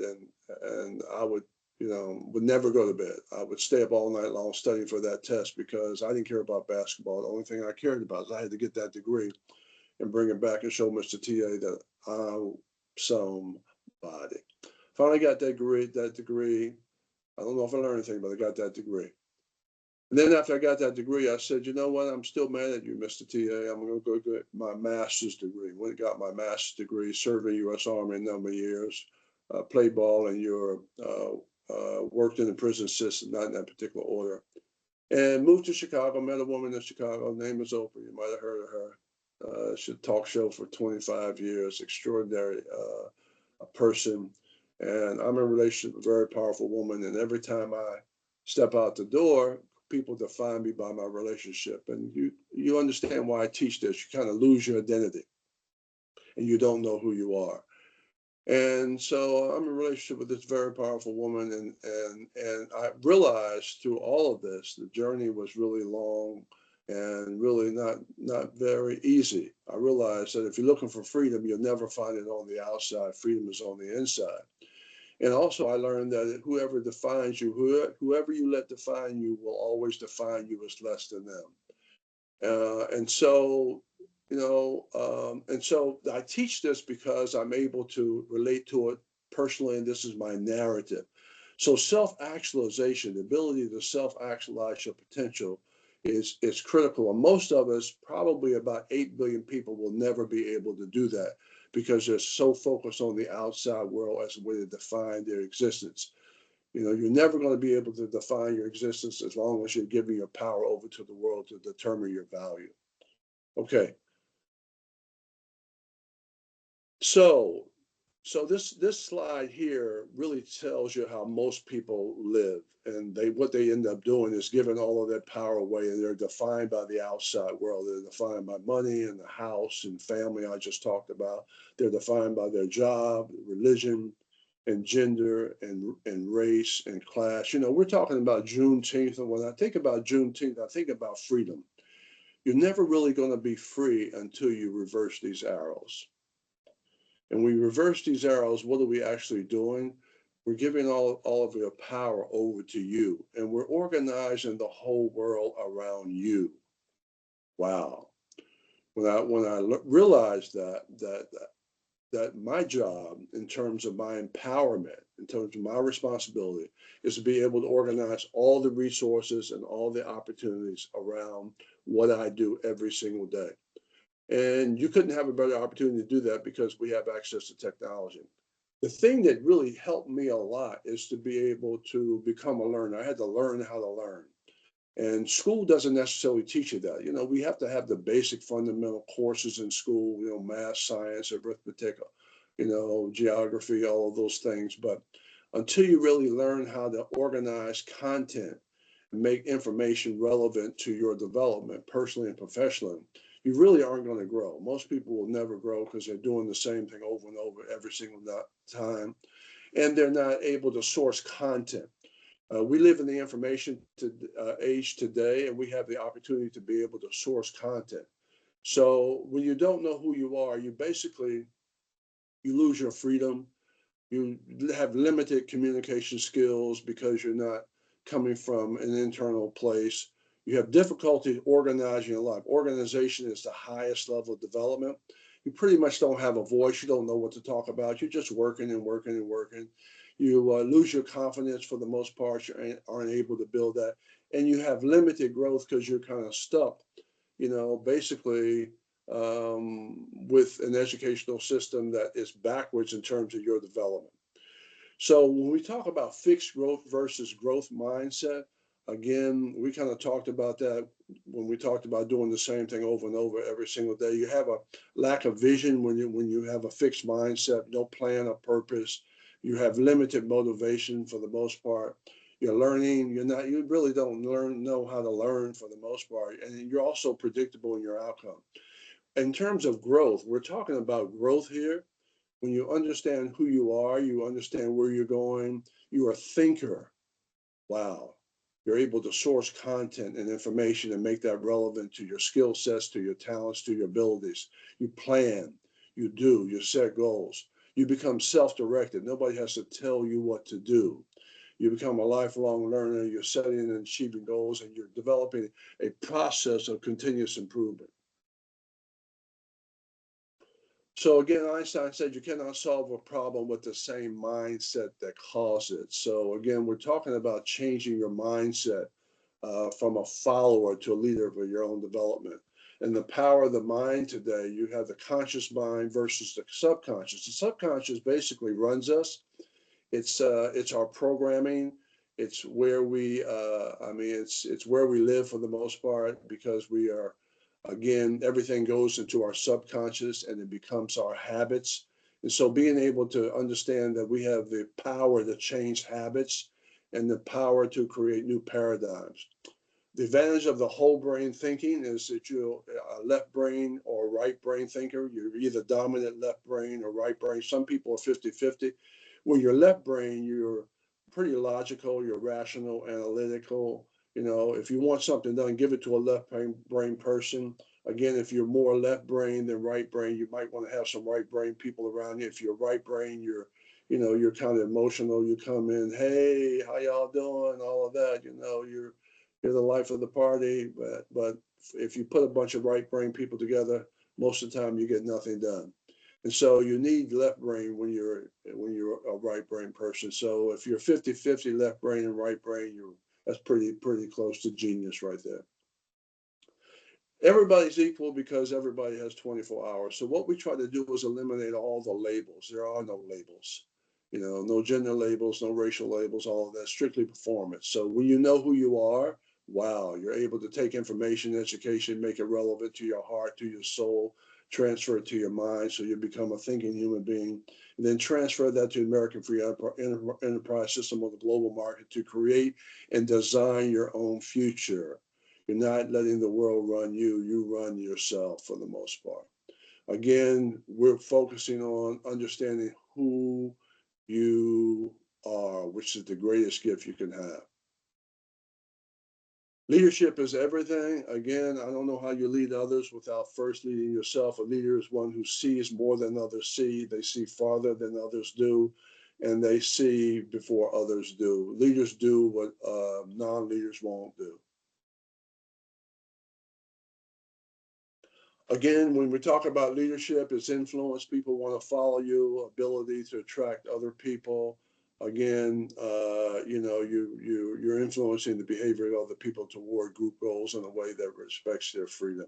and I would, would never go to bed. I would stay up all night long studying for that test because I didn't care about basketball. The only thing I cared about is I had to get that degree and bring it back and show Mr. T.A. that I'm somebody. Finally got that degree. I don't know if I learned anything, but I got that degree. And then after I got that degree, I said, you know what? I'm still mad at you, Mr. T.A. I'm going to go get my master's degree. Went and got my master's degree, served in the U.S. Army a number of years, played ball in Europe, worked in the prison system, not in that particular order, and moved to Chicago. Met a woman in Chicago. Her name is Oprah. You might have heard of her. She had a talk show for 25 years. Extraordinary person. And I'm in a relationship with a very powerful woman. And every time I step out the door, people define me by my relationship. And you understand why I teach this. You kind of lose your identity and you don't know who you are. And so I'm in a relationship with this very powerful woman, and I realized through all of this, the journey was really long and really not very easy. I realized that if you're looking for freedom, you'll never find it on the outside. Freedom is on the inside. And also, I learned that whoever defines you, whoever you let define you, will always define you as less than them. And so, and so I teach this because I'm able to relate to it personally, and this is my narrative. So self-actualization, the ability to self-actualize your potential is critical. And most of us, probably about 8 billion people, will never be able to do that because they're so focused on the outside world as a way to define their existence. You're never going to be able to define your existence as long as you're giving your power over to the world to determine your value. Okay. So this slide here really tells you how most people live, and what they end up doing is giving all of that power away, and they're defined by the outside world. They're defined by money and the house and family I just talked about. They're defined by their job, religion, and gender and race and class. We're talking about Juneteenth, and when I think about Juneteenth, I think about freedom. You're never really going to be free until you reverse these arrows. And we reverse these arrows, what are we actually doing? We're giving all of your power over to you, and we're organizing the whole world around you. Wow. When I realized that my job, in terms of my empowerment, in terms of my responsibility, is to be able to organize all the resources and all the opportunities around what I do every single day. And you couldn't have a better opportunity to do that because we have access to technology. The thing that really helped me a lot is to be able to become a learner. I had to learn how to learn. And school doesn't necessarily teach you that. We have to have the basic fundamental courses in school, math, science, arithmetic, geography, all of those things. But until you really learn how to organize content and make information relevant to your development, personally and professionally, you really aren't going to grow. Most people will never grow because they're doing the same thing over and over every single time, and they're not able to source content. We live in the information age today, and we have the opportunity to be able to source content. So when you don't know who you are, you lose your freedom. You have limited communication skills because you're not coming from an internal place. You have difficulty organizing your life. Organization is the highest level of development. You pretty much don't have a voice. You don't know what to talk about. You're just working and working and working. You lose your confidence for the most part. You aren't able to build that. And you have limited growth because you're kind of stuck, basically with an educational system that is backwards in terms of your development. So when we talk about fixed growth versus growth mindset, again, we kind of talked about that when we talked about doing the same thing over and over every single day. You have a lack of vision when you have a fixed mindset, no plan or purpose. You have limited motivation for the most part. You're learning, you really don't know how to learn for the most part. And you're also predictable in your outcome. In terms of growth, we're talking about growth here. When you understand who you are, you understand where you're going, you're a thinker. Wow. You're able to source content and information and make that relevant to your skill sets, to your talents, to your abilities. You plan, you set goals. You become self-directed. Nobody has to tell you what to do. You become a lifelong learner. You're setting and achieving goals, and you're developing a process of continuous improvement. So again, Einstein said you cannot solve a problem with the same mindset that caused it. So again, we're talking about changing your mindset from a follower to a leader of your own development. And the power of the mind today, you have the conscious mind versus the subconscious. The subconscious basically runs us. It's our programming. It's where it's where we live for the most part, because we are, again, everything goes into our subconscious and it becomes our habits. And so being able to understand that we have the power to change habits and the power to create new paradigms. The advantage of the whole brain thinking is that you're a left brain or right brain thinker. You're either dominant left brain or right brain. Some people are 50-50. With your left brain, you're pretty logical, you're rational, analytical. You know, if you want something done, give it to a left brain person. Again, if you're more left brain than right brain, you might want to have some right brain people around you. If you're right brain, you're kind of emotional. You come in, hey, how y'all doing? All of that, you're the life of the party. But if you put a bunch of right brain people together, most of the time you get nothing done. And so you need left brain when you're a right brain person. So if you're 50-50 left brain and right brain, that's pretty close to genius right there. Everybody's equal because everybody has 24 hours. So what we try to do is eliminate all the labels. There are no labels, no gender labels, no racial labels, all of that, strictly performance. So when you know who you are, wow, you're able to take information, education, make it relevant to your heart, to your soul, transfer it to your mind so you become a thinking human being, and then transfer that to the American Free Enterprise System of the global market to create and design your own future. You're not letting the world run you, you run yourself for the most part. Again, we're focusing on understanding who you are, which is the greatest gift you can have. Leadership is everything. Again, I don't know how you lead others without first leading yourself. A leader is one who sees more than others see. They see farther than others do, and they see before others do. Leaders do what non-leaders won't do. Again, when we talk about leadership, it's influence. People want to follow you, ability to attract other people. Again, you're influencing the behavior of other people toward group goals in a way that respects their freedom.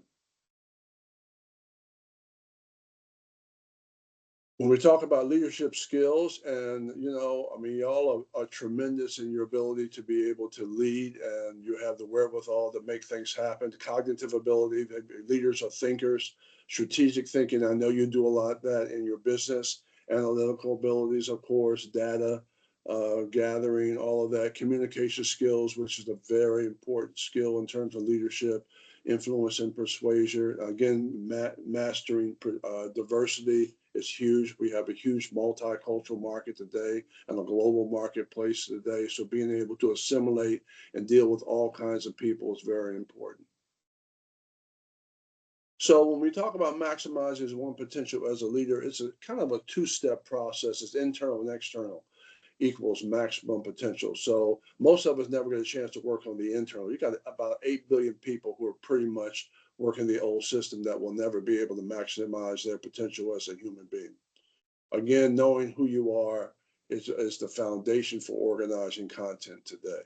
When we talk about leadership skills, and y'all are tremendous in your ability to be able to lead, and you have the wherewithal to make things happen. Cognitive ability, leaders are thinkers. Strategic thinking, I know you do a lot of that in your business. Analytical abilities, of course, data gathering, all of that. Communication skills, which is a very important skill in terms of leadership. Influence and persuasion. Again, mastering diversity is huge. We have a huge multicultural market today and a global marketplace today. So being able to assimilate and deal with all kinds of people is very important. So when we talk about maximizing one's potential as a leader, it's a kind of a two-step process. It's internal and external equals maximum potential. So most of us never get a chance to work on the internal. You got about 8 billion people who are pretty much working the old system that will never be able to maximize their potential as a human being. Again, knowing who you are is the foundation for organizing content today.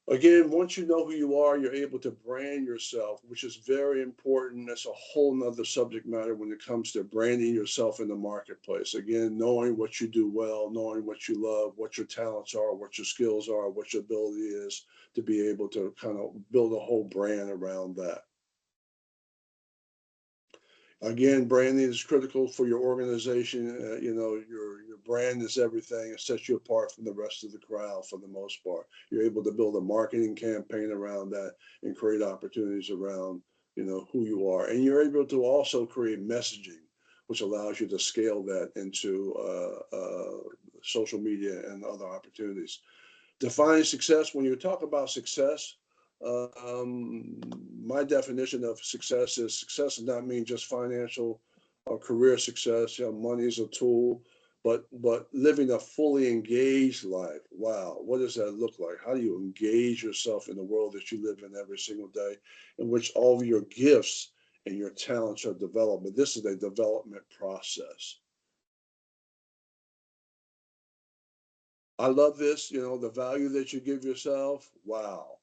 Again, once you know who you are, you're able to brand yourself, which is very important. That's a whole nother subject matter when it comes to branding yourself in the marketplace. Again, knowing what you do well, knowing what you love, what your talents are, what your skills are, what your ability is to be able to kind of build a whole brand around that. Again, branding is critical for your organization. Your brand is everything. It sets you apart from the rest of the crowd for the most part. You're able to build a marketing campaign around that and create opportunities around, who you are. And you're able to also create messaging, which allows you to scale that into social media and other opportunities. Defining success, when you talk about success, my definition of success does not mean just financial or career success. Money is a tool, but living a fully engaged life. Wow, what does that look like? How do you engage yourself in the world that you live in every single day, in which all of your gifts and your talents are developed? But this is a development process. I love this, the value that you give yourself. Wow.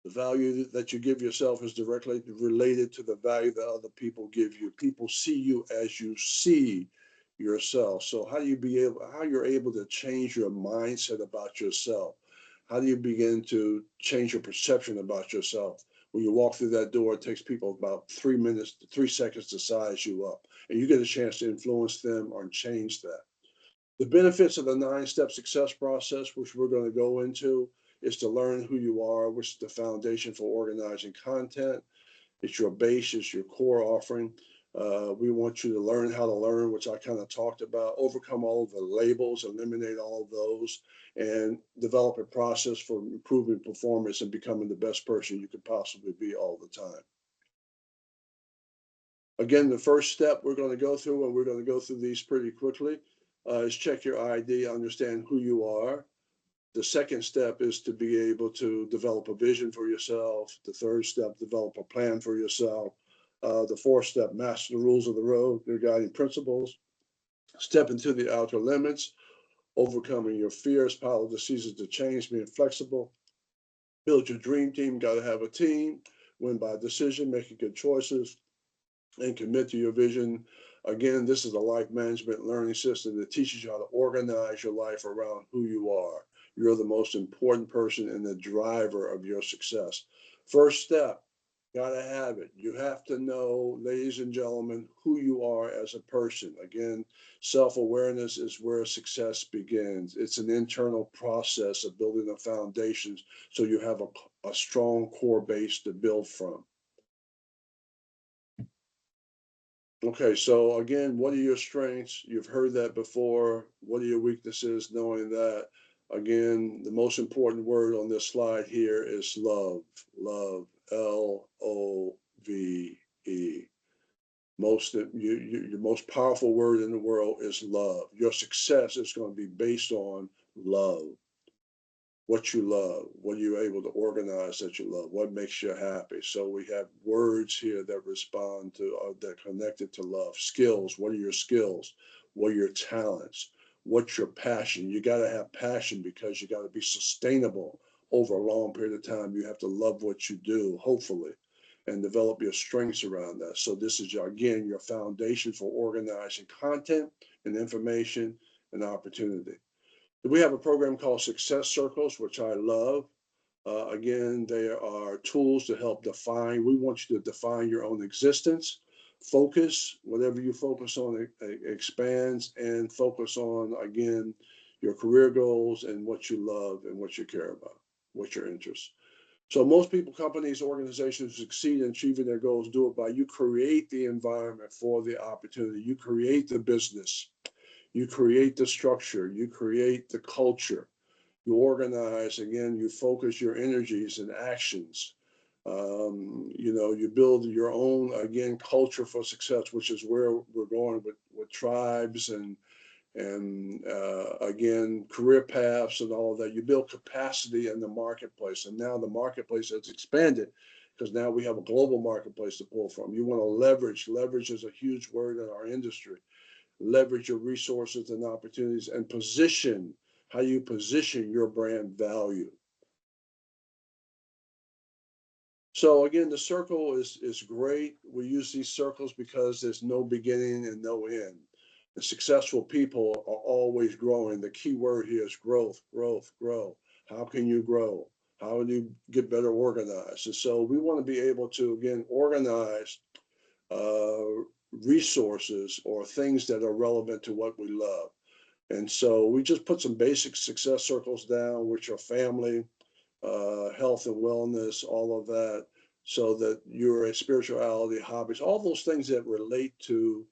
The value that you give yourself is directly related to the value that other people give you. People see you as you see yourself. So how you're able to change your mindset about yourself? How do you begin to change your perception about yourself? When you walk through that door, it takes people about 3 seconds to size you up. and you get a chance to influence them or change that. The benefits of the 9-step success process, which we're going to go into, is to learn who you are, which is the foundation for organizing content. It's your base, it's your core offering. We want you to learn how to learn, which I kind of talked about, overcome all of the labels, eliminate all of those, and develop a process for improving performance and becoming the best person you could possibly be all the time. Again, the first step we're going to go through, and we're going to go through these pretty quickly, is check your ID, understand who you are. The second step is to be able to develop a vision for yourself. The third step, develop a plan for yourself. The fourth step, master the rules of the road, your guiding principles. Step into the outer limits, overcoming your fears, power the seasons to change, being flexible. Build your dream team, got to have a team. Win by decision, making good choices, and commit to your vision. Again, this is a life management learning system that teaches you how to organize your life around who you are. You're the most important person and the driver of your success. First step, gotta have it. You have to know, ladies and gentlemen, who you are as a person. Again, self-awareness is where success begins. It's an internal process of building the foundations so you have a strong core base to build from. Okay, so again, what are your strengths? You've heard that before. What are your weaknesses? Knowing that, again, the most important word on this slide here is love. Love, Love. Your most powerful word in the world is love. Your success is going to be based on love. What you love, what you're able to organize that you love, what makes you happy. So we have words here that respond to, that connected to love. Skills, what are your skills? What are your talents? What's your passion? You got to have passion because you got to be sustainable over a long period of time. You have to love what you do, hopefully, and develop your strengths around that. So this is, again, your foundation for organizing content and information and opportunity. We have a program called Success Circles, which I love. Again, they are tools to help define. We want you to define your own existence. Focus, whatever you focus on expands, and focus on, again, your career goals and what you love and what you care about, what's your interests. So most people, companies, organizations succeed in achieving their goals, do it by you create the environment for the opportunity. You create the business. You create the structure, you create the culture, you organize, again, you focus your energies and actions. You build your own, again, culture for success, which is where we're going with tribes and again, career paths and all of that. You build capacity in the marketplace. And now the marketplace has expanded because now we have a global marketplace to pull from. You want to leverage. Leverage is a huge word in our industry. Leverage your resources and opportunities, and position, how you position your brand value. So again, the circle is great. We use these circles because there's no beginning and no end. The successful people are always growing. The key word here is growth, growth, grow. How can you grow? How do you get better organized? And so we want to be able to, again, organize resources or things that are relevant to what we love. And so we just put some basic success circles down, which are family, health and wellness, all of that, so that your spirituality, hobbies, all those things that relate to,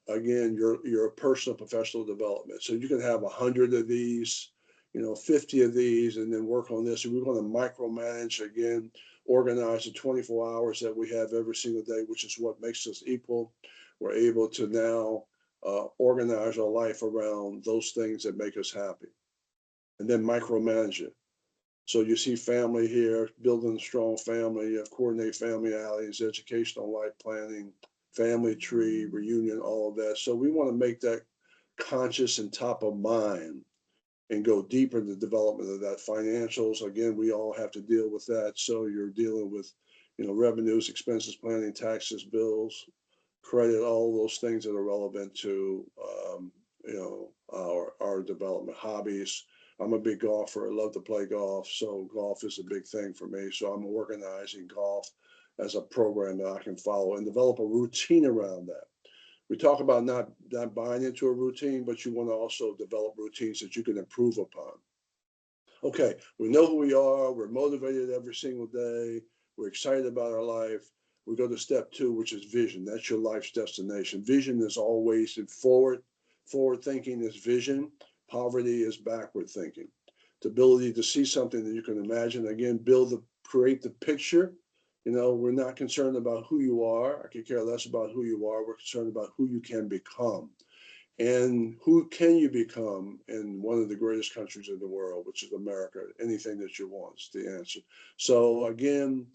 again, your personal professional development. So you can have 100 of these, 50 of these, and then work on this. And we're going to micromanage, again, organize the 24 hours that we have every single day, which is what makes us equal. We're able to now organize our life around those things that make us happy, and then micromanage it. So you see family here, building a strong family, you have coordinate family outings, educational life planning, family tree, reunion, all of that. So we want to make that conscious and top of mind and go deeper in the development of that. Financials, again, we all have to deal with that. So you're dealing with, revenues, expenses, planning, taxes, bills, credit, all those things that are relevant to, our development. Hobbies. I'm a big golfer. I love to play golf. So golf is a big thing for me. So I'm organizing golf as a program that I can follow and develop a routine around that. We talk about not buying into a routine, but you want to also develop routines that you can improve upon. Okay, we know who we are. We're motivated every single day. We're excited about our life. We go to step 2, which is vision. That's your life's destination. Vision is always forward. Forward thinking is vision. Poverty is backward thinking. The ability to see something that you can imagine. Again, create the picture. You know, we're not concerned about who you are. I could care less about who you are. We're concerned about who you can become. And who can you become in one of the greatest countries in the world, which is America? Anything that you want is the answer. So again,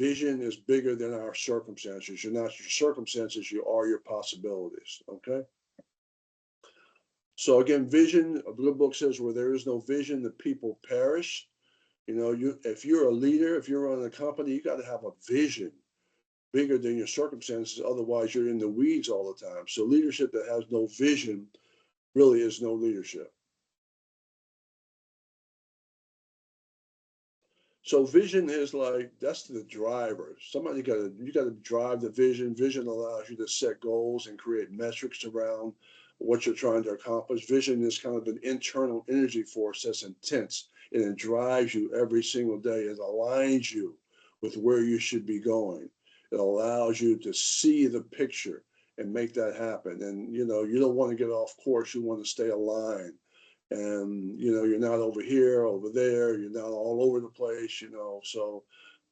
vision is bigger than our circumstances. You're not your circumstances, you are your possibilities, okay? So again, vision, a good book says, where there is no vision, the people perish. You know, if you're a leader, if you're running a company, you got to have a vision bigger than your circumstances. Otherwise, you're in the weeds all the time. So leadership that has no vision really is no leadership. So vision is like, that's the driver. You gotta drive the vision. Vision allows you to set goals and create metrics around what you're trying to accomplish. Vision is kind of an internal energy force that's intense, and it drives you every single day. It aligns you with where you should be going. It allows you to see the picture and make that happen. And you know, you don't want to get off course. You want to stay aligned. And you know, you're not over here, over there, you're not all over the place, you know. So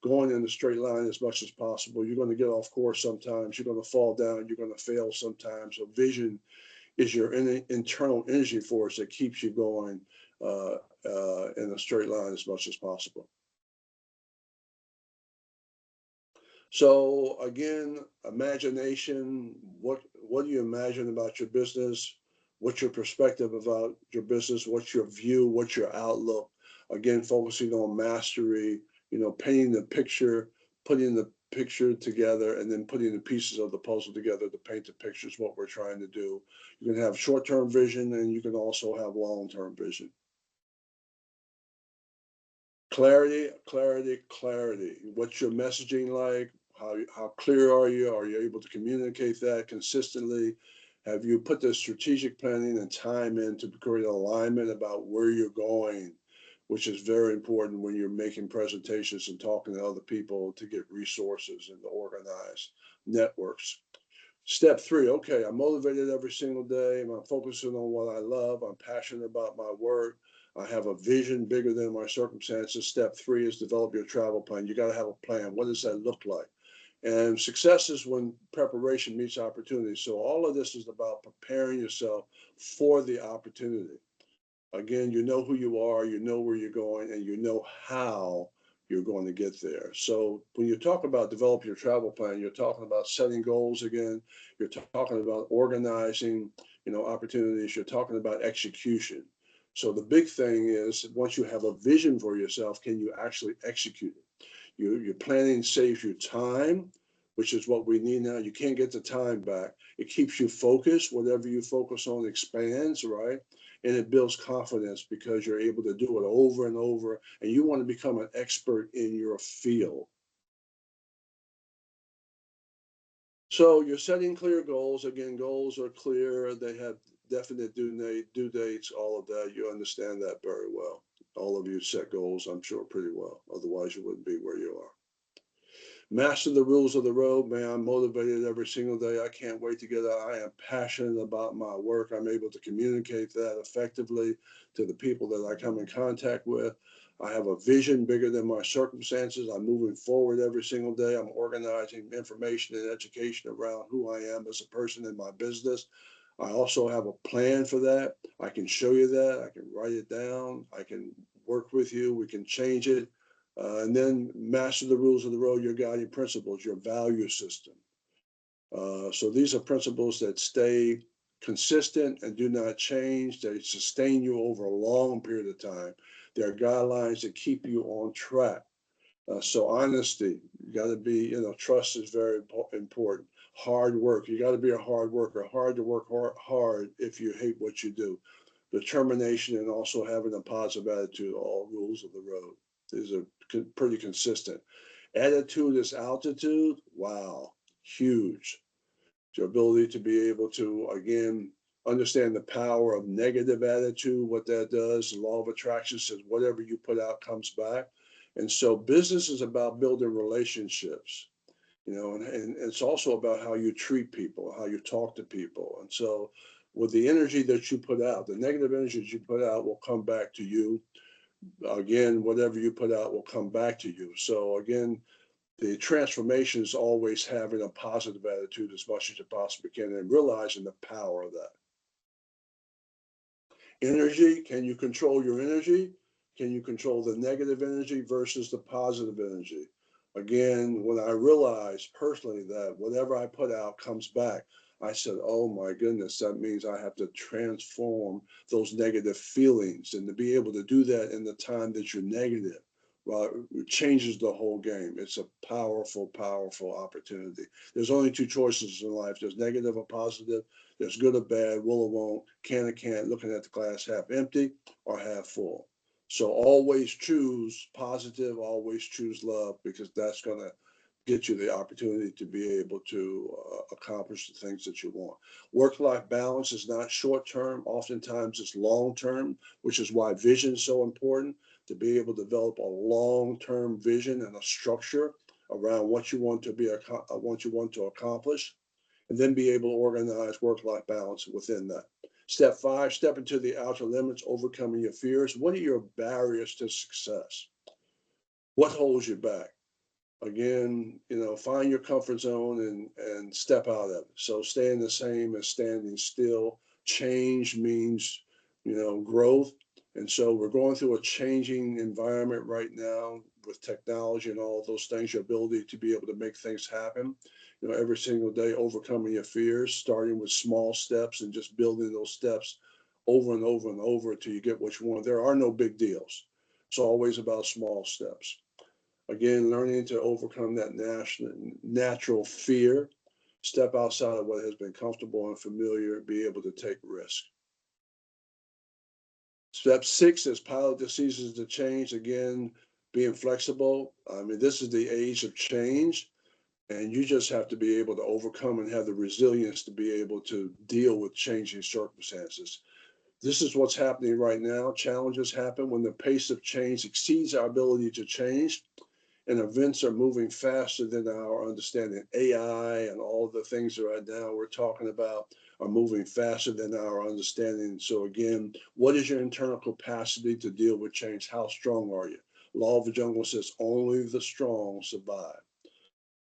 going in a straight line as much as possible. You're going to get off course sometimes, you're going to fall down, you're going to fail sometimes. So vision is your internal energy force that keeps you going in a straight line as much as possible. So again, imagination, what do you imagine about your business? What's your perspective about your business? What's your view? What's your outlook? Again, focusing on mastery, you know, painting the picture, putting the picture together, and then putting the pieces of the puzzle together to paint the picture is what we're trying to do. You can have short-term vision, and you can also have long-term vision. Clarity, clarity, clarity. What's your messaging like? How clear are you? Are you able to communicate that consistently? Have you put the strategic planning and time in to create alignment about where you're going, which is very important when you're making presentations and talking to other people to get resources and to organize networks. Step 3, okay, I'm motivated every single day. I'm focusing on what I love. I'm passionate about my work. I have a vision bigger than my circumstances. Step 3 is develop your travel plan. You got to have a plan. What does that look like? And success is when preparation meets opportunity. So all of this is about preparing yourself for the opportunity. Again, you know who you are, you know where you're going, and you know how you're going to get there. So when you talk about develop your travel plan, you're talking about setting goals again. You're talking about organizing, you know, opportunities. You're talking about execution. So the big thing is once you have a vision for yourself, can you actually execute it? Your planning saves you time, which is what we need now. You can't get the time back. It keeps you focused. Whatever you focus on expands, right? And it builds confidence because you're able to do it over and over, and you want to become an expert in your field. So you're setting clear goals. Again, goals are clear. They have definite due dates, all of that. You understand that very well. All of you set goals, I'm sure, pretty well. Otherwise, you wouldn't be where you are. Master the rules of the road, man. I'm motivated every single day. I can't wait to get out. I am passionate about my work. I'm able to communicate that effectively to the people that I come in contact with. I have a vision bigger than my circumstances. I'm moving forward every single day. I'm organizing information and education around who I am as a person in my business. I also have a plan for that. I can show you that. I can write it down. I can work with you. We can change it. And then master the rules of the road, your guiding principles, your value system. So these are principles that stay consistent and do not change. They sustain you over a long period of time. They are guidelines that keep you on track. So honesty, you got to be, you know, trust is very important. Hard work, you got to be a hard worker. Hard to work hard if you hate what you do. Determination and also having a positive attitude, all rules of the road. These are pretty consistent. Attitude is altitude. Wow, huge. your ability to be able to, again, understand the power of negative attitude, what that does. The law of attraction says whatever you put out comes back. And so business is about building relationships, you know, and it's also about how you treat people, how you talk to people. And so with the energy that you put out, the negative energy that you put out will come back to you. Again, whatever you put out will come back to you. So again, the transformation is always having a positive attitude as much as you possibly can and realizing the power of that. Energy, can you control your energy? Can you control the negative energy versus the positive energy? Again, when I realized personally that whatever I put out comes back, I said, oh my goodness, that means I have to transform those negative feelings. And to be able to do that in the time that you're negative, well, it changes the whole game. It's a powerful, powerful opportunity. There's only two choices in life. There's negative or positive. There's good or bad, will or won't, can or can't, looking at the glass half empty or half full. So always choose positive, always choose love, because that's going to get you the opportunity to be able to accomplish the things that you want. Work-life balance is not short-term. Oftentimes it's long-term, which is why vision is so important, to be able to develop a long-term vision and a structure around what you want to be, what you want to accomplish, and then be able to organize work-life balance within that. Step 5, step into the outer limits, overcoming your fears. What are your barriers to success? What holds you back? Again, you know, find your comfort zone and step out of it. So staying the same as standing still. Change means, you know, growth. And so we're going through a changing environment right now with technology and all of those things, your ability to be able to make things happen, you know, every single day, overcoming your fears, starting with small steps and just building those steps over and over and over until you get what you want. There are no big deals. It's always about small steps. Again, learning to overcome that natural fear, step outside of what has been comfortable and familiar, be able to take risk. Step 6 is pilot the seasons to change. Again, being flexible. I mean, this is the age of change, and you just have to be able to overcome and have the resilience to be able to deal with changing circumstances. This is what's happening right now. Challenges happen when the pace of change exceeds our ability to change, and events are moving faster than our understanding. AI and all of the things that right now we're talking about are moving faster than our understanding. So again, what is your internal capacity to deal with change? How strong are you? Law of the jungle says only the strong survive.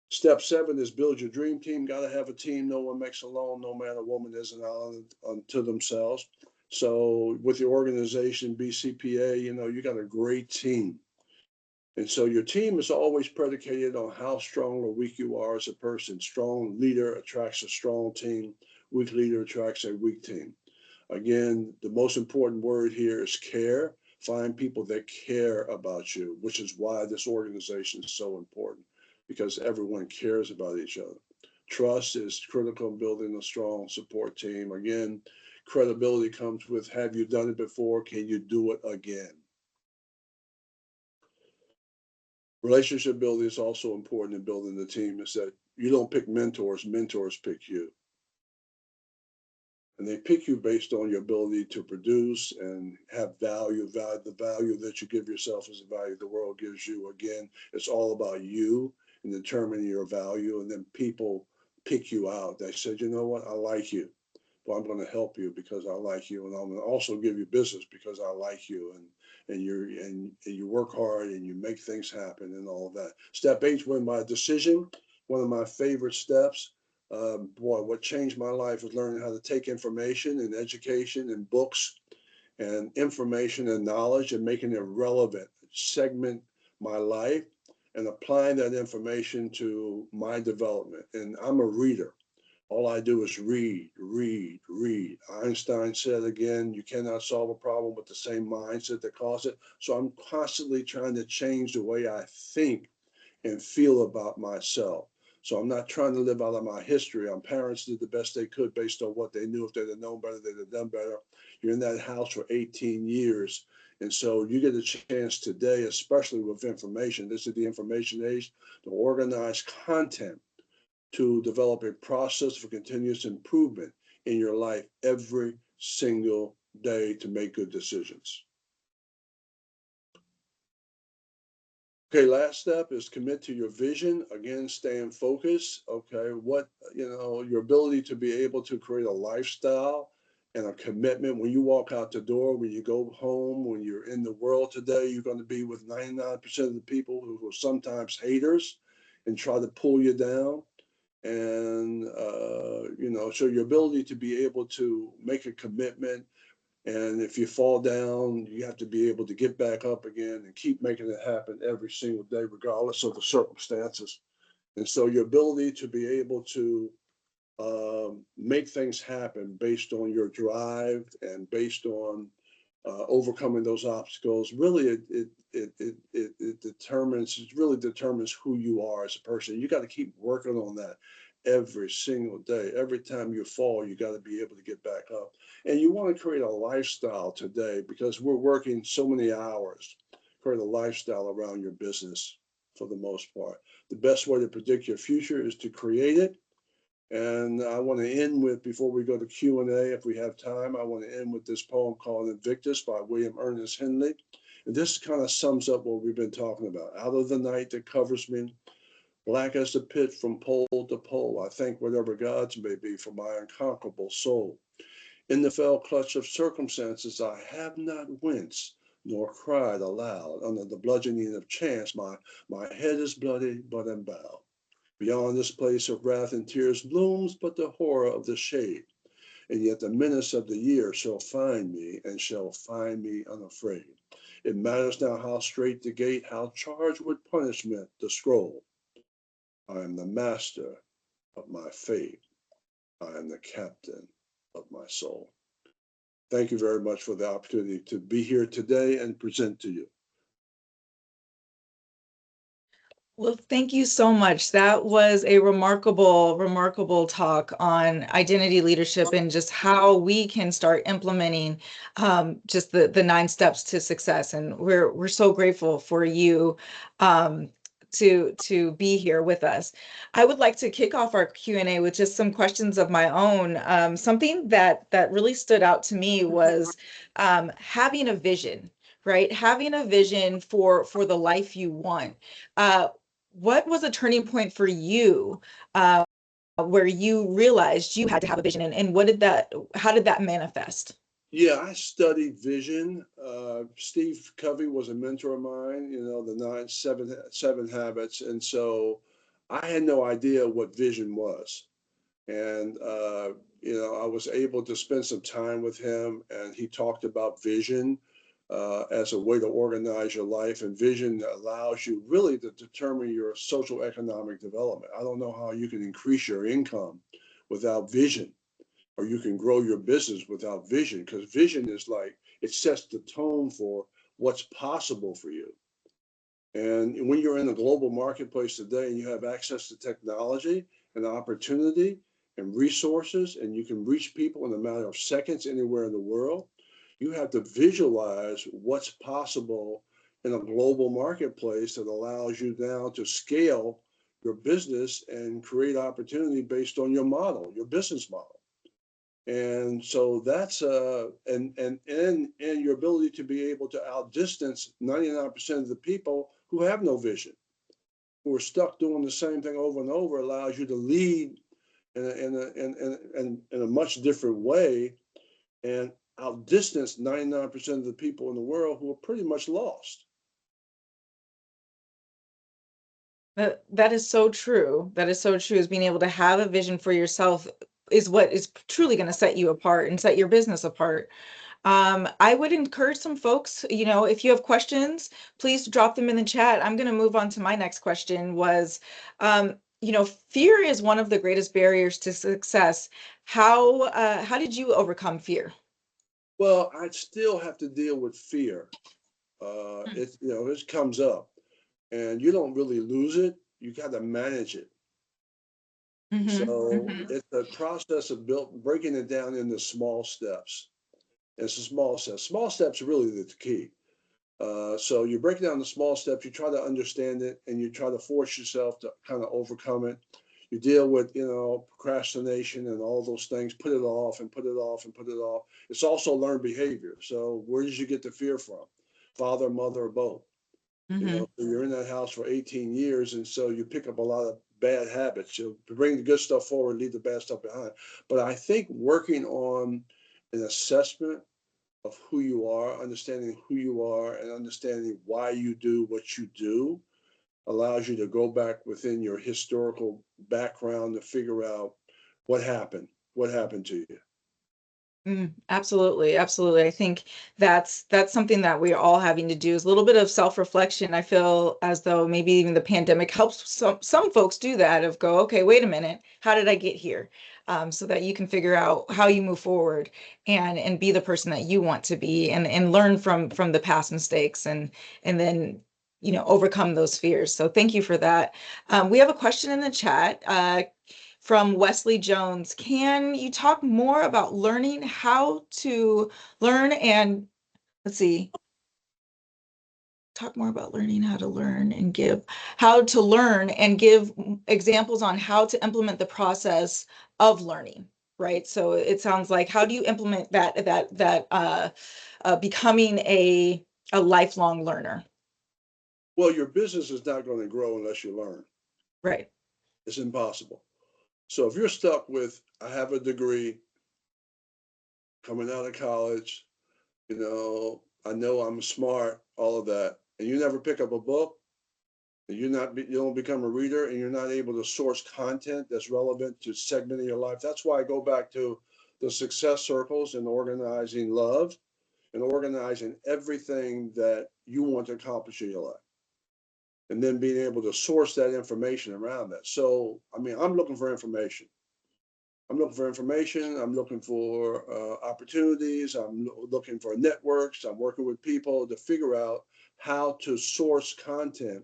Step 7 is build your dream team. Got to have a team. No one makes alone. No man or woman is an island unto themselves. So with your organization, BCPA, you know, you got a great team. And so your team is always predicated on how strong or weak you are as a person. Strong leader attracts a strong team. Weak leader attracts a weak team. Again, the most important word here is care. Find people that care about you, which is why this organization is so important, because everyone cares about each other. Trust is critical in building a strong support team. Again, credibility comes with, have you done it before? Can you do it again? Relationship building is also important in building the team, is that you don't pick mentors, mentors pick you. And they pick you based on your ability to produce and have value. The value that you give yourself is the value the world gives you. Again, it's all about you and determining your value. And then people pick you out. They said, you know what, I like you. Well, I'm going to help you because I like you. And I'm going to also give you business because I like you. And you work hard and you make things happen and all of that. Step 8 win by decision. One of my favorite steps. Boy, what changed my life was learning how to take information and education and books and information and knowledge and making it relevant, segment my life and applying that information to my development. And I'm a reader. All I do is read, read, read. Einstein said again, you cannot solve a problem with the same mindset that caused it. So I'm constantly trying to change the way I think and feel about myself. So I'm not trying to live out of my history. Our parents did the best they could based on what they knew. If they'd have known better, they'd have done better. You're in that house for 18 years. And so you get a chance today, especially with information. This is the information age, to organize content to develop a process for continuous improvement in your life every single day to make good decisions. Okay, last step is commit to your vision. Again, staying focused. Okay, your ability to be able to create a lifestyle and a commitment when you walk out the door, when you go home, when you're in the world today, you're going to be with 99% of the people who are sometimes haters and try to pull you down. And, so your ability to be able to make a commitment. And if you fall down, you have to be able to get back up again and keep making it happen every single day, regardless of the circumstances. And so your ability to be able to make things happen based on your drive and based on overcoming those obstacles, really it really determines who you are as a person. You got to keep working on that every single day. Every time you fall, you got to be able to get back up. And you want to create a lifestyle today, because we're working so many hours, create a lifestyle around your business for the most part. The best way to predict your future is to create it. And I want to end with, before we go to Q&A, if we have time, I want to end with this poem called Invictus by William Ernest Henley. And this kind of sums up what we've been talking about. Out of the night that covers me, black as the pit from pole to pole, I thank whatever gods may be for my unconquerable soul. In the fell clutch of circumstances, I have not winced nor cried aloud. Under the bludgeoning of chance, my head is bloody, but I'm bowed. Beyond this place of wrath and tears blooms but the horror of the shade. And yet the menace of the year shall find me, and shall find me unafraid. It matters now how straight the gate, how charged with punishment the scroll. I am the master of my fate. I am the captain of my soul. Thank you very much for the opportunity to be here today and present to you. Well, thank you so much. That was a remarkable talk on identity leadership and just how we can start implementing just the 9 steps to success. And we're so grateful for you to be here with us. I would like to kick off our Q&A with just some questions of my own. Something that really stood out to me was having a vision. Right, having a vision for the life you want. What was a turning point for you where you realized you had to have a vision, and how did that manifest? Yeah, I studied vision. Steve Covey was a mentor of mine, the 7 habits. And so I had no idea what vision was. And, I was able to spend some time with him, and he talked about vision as a way to organize your life. And vision allows you really to determine your social economic development. I don't know how you can increase your income without vision, or you can grow your business without vision, because vision is like, it sets the tone for what's possible for you. And when you're in the global marketplace today and you have access to technology and opportunity and resources, and you can reach people in a matter of seconds anywhere in the world, you have to visualize what's possible in a global marketplace that allows you now to scale your business and create opportunity based on your model, your business model. And so that's and your ability to be able to outdistance 99% of the people who have no vision, who are stuck doing the same thing over and over, allows you to lead in a much different way and outdistance 99% of the people in the world who are pretty much lost. That is so true. That is so true. Is being able to have a vision for yourself is what is truly going to set you apart and set your business apart. I would encourage some folks, if you have questions, please drop them in the chat. I'm going to move on to my next question was, fear is one of the greatest barriers to success. How did you overcome fear? Well, I still have to deal with fear. It comes up, and you don't really lose it. You got to manage it. So it's a process of breaking it down into small steps. It's a small steps. Small steps are really the key. So you break it down to small steps, you try to understand it, and you try to force yourself to kind of overcome it. You deal with, procrastination and all those things, put it off and put it off and put it off. It's also learned behavior. So where did you get the fear from? Father, mother, or both? You're in that house for 18 years. And so you pick up a lot of bad habits. You bring the good stuff forward, leave the bad stuff behind. But I think working on an assessment of who you are, understanding who you are, and understanding why you do what you do allows you to go back within your historical background to figure out what happened to you. Absolutely, absolutely. I think that's something that we're all having to do is a little bit of self-reflection. I feel as though maybe even the pandemic helps some folks do that of go, okay, wait a minute, how did I get here? So that you can figure out how you move forward and be the person that you want to be and learn from the past mistakes and then overcome those fears. So thank you for that. We have a question in the chat. From Wesley Jones. Can you talk more about learning how to learn and talk more about learning how to learn and give examples on how to implement the process of learning, right? So it sounds like, how do you implement that becoming a lifelong learner? Well, your business is not going to grow unless you learn. Right. It's impossible. So if you're stuck with, I have a degree coming out of college, I know I'm smart, all of that, and you never pick up a book, and you don't become a reader, and you're not able to source content that's relevant to segmenting your life. That's why I go back to the success circles and organizing love and organizing everything that you want to accomplish in your life. And then being able to source that information around that. So, I'm looking for information. I'm looking for opportunities. I'm looking for networks. I'm working with people to figure out how to source content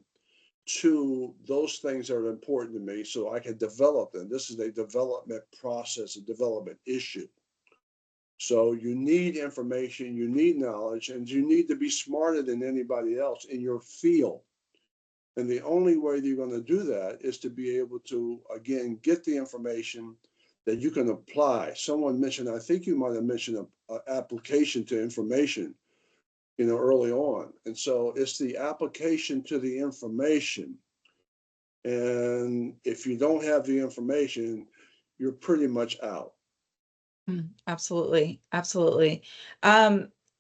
to those things that are important to me so I can develop them. This is a development process, a development issue. So you need information, you need knowledge, and you need to be smarter than anybody else in your field. And the only way that you're going to do that is to be able to, again, get the information that you can apply. Someone mentioned, I think you might have mentioned an application to information, early on. And so it's the application to the information. And if you don't have the information, you're pretty much out. Absolutely. Absolutely.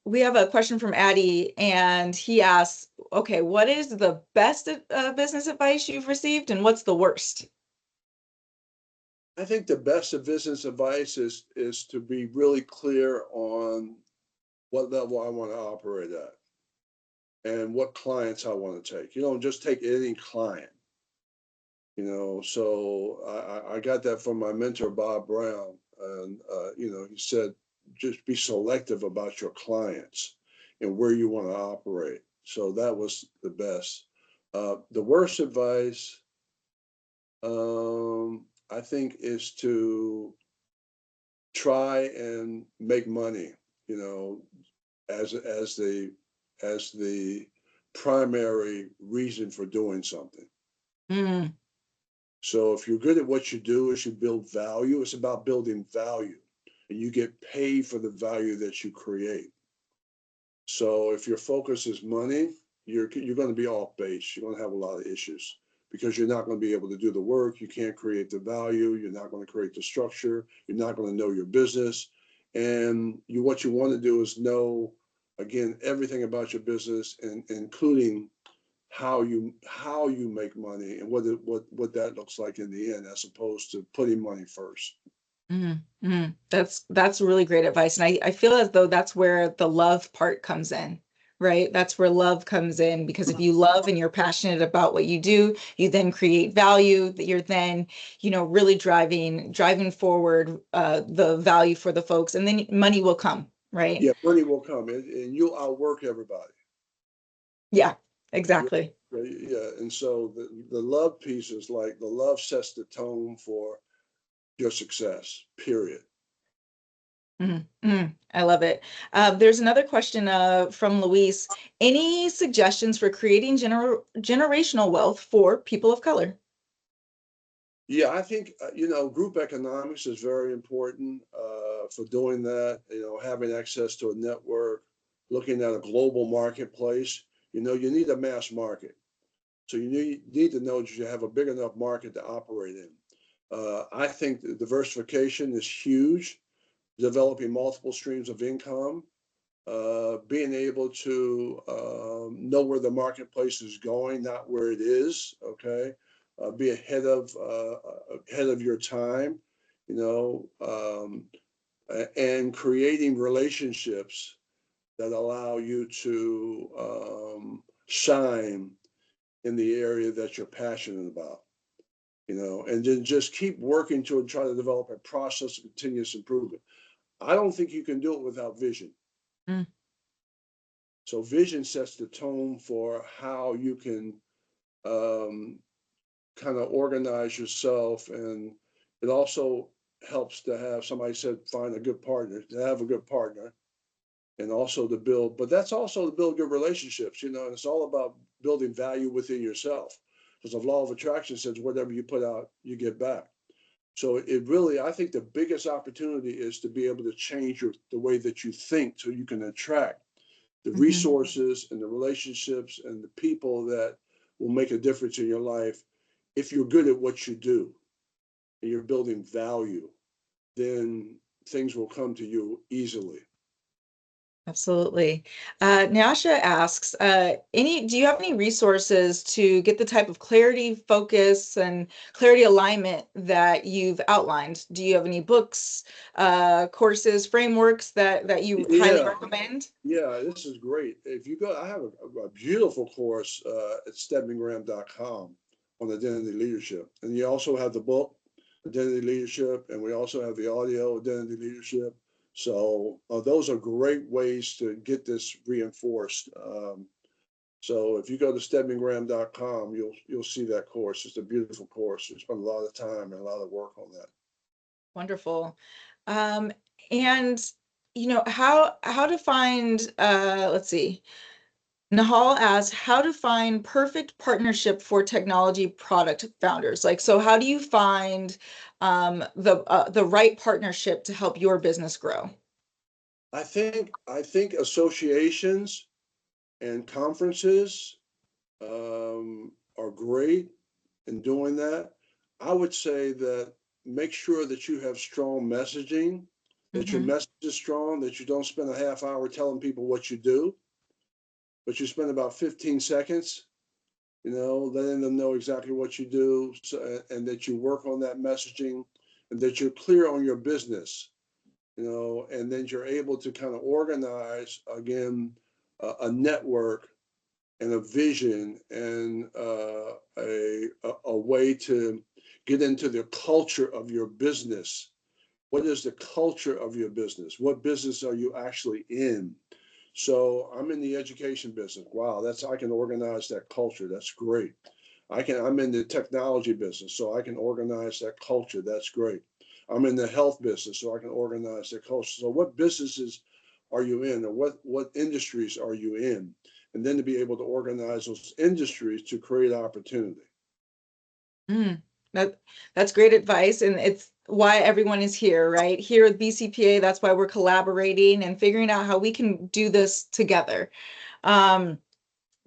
We have a question from Addie, and he asks, okay, what is the best business advice you've received and what's the worst? I think the best of business advice is to be really clear on what level I want to operate at and what clients I want to take. You don't just take any client. So I got that from my mentor, Bob Brown. And, he said, just be selective about your clients and where you want to operate. So that was the best. The worst advice, I think, is to try and make money, as the primary reason for doing something. So if you're good at what you do, is you build value. It's about building value, and you get paid for the value that you create. So if your focus is money, you're going to be off base. You're going to have a lot of issues because you're not going to be able to do the work. You can't create the value. You're not going to create the structure. You're not going to know your business. And what you want to do is know, again, everything about your business, and including how you make money and what that looks like in the end, as opposed to putting money first. That's really great advice. And I feel as though that's where the love part comes in, right? That's where love comes in, because if you love and you're passionate about what you do, you then create value that you're then, really driving forward the value for the folks, and then money will come, right? Yeah, money will come, and you'll outwork everybody. Yeah, exactly. Yeah, and so the love piece is like, the love sets the tone for your success, period. I love it. There's another question from Luis. Any suggestions for creating generational wealth for people of color? Yeah, I think, group economics is very important for doing that, having access to a network, looking at a global marketplace. You need a mass market. So you need to know that you have a big enough market to operate in. I think the diversification is huge, developing multiple streams of income, being able to know where the marketplace is going, not where it is. Okay, be ahead of your time, and creating relationships that allow you to shine in the area that you're passionate about. And then just keep working to try to develop a process of continuous improvement. I don't think you can do it without vision. Mm. So vision sets the tone for how you can kind of organize yourself, and it also helps to have, somebody said, find a good partner, to have a good partner, and also to build, but that's also to build good relationships, and it's all about building value within yourself, because the law of attraction says whatever you put out, you get back. So it really, I think the biggest opportunity is to be able to change the way that you think, so you can attract the resources and the relationships and the people that will make a difference in your life. If you're good at what you do and you're building value, then things will come to you easily. Absolutely. Nyasha asks, do you have any resources to get the type of clarity, focus, and clarity alignment that you've outlined? Do you have any books, courses, frameworks that you highly recommend? Yeah, this is great. If you go, I have a beautiful course at stedmangraham.com on identity leadership. And you also have the book, Identity Leadership, and we also have the audio, Identity Leadership. So those are great ways to get this reinforced. So if you go to stedmangraham.com, you'll see that course. It's a beautiful course. We spent a lot of time and a lot of work on that. Wonderful. And how to find, let's see. Nahal asks, how to find perfect partnership for technology product founders. So how do you find the right partnership to help your business grow? I think associations and conferences are great in doing that. I would say that make sure that you have strong messaging, that your message is strong, that you don't spend a half hour telling people what you do, but you spend about 15 seconds, letting them know exactly what you do, and that you work on that messaging, and that you're clear on your business, and then you're able to kind of organize, again, a network and a vision and a way to get into the culture of your business. What is the culture of your business? What business are you actually in? So I'm in the education business. Wow, I can organize that culture. That's great. I'm in the technology business, so I can organize that culture. That's great. I'm in the health business, so I can organize that culture. So what businesses are you in, or what industries are you in? And then to be able to organize those industries to create opportunity. That's great advice, and it's why everyone is here, right? Here at BCPA, that's why we're collaborating and figuring out how we can do this together. The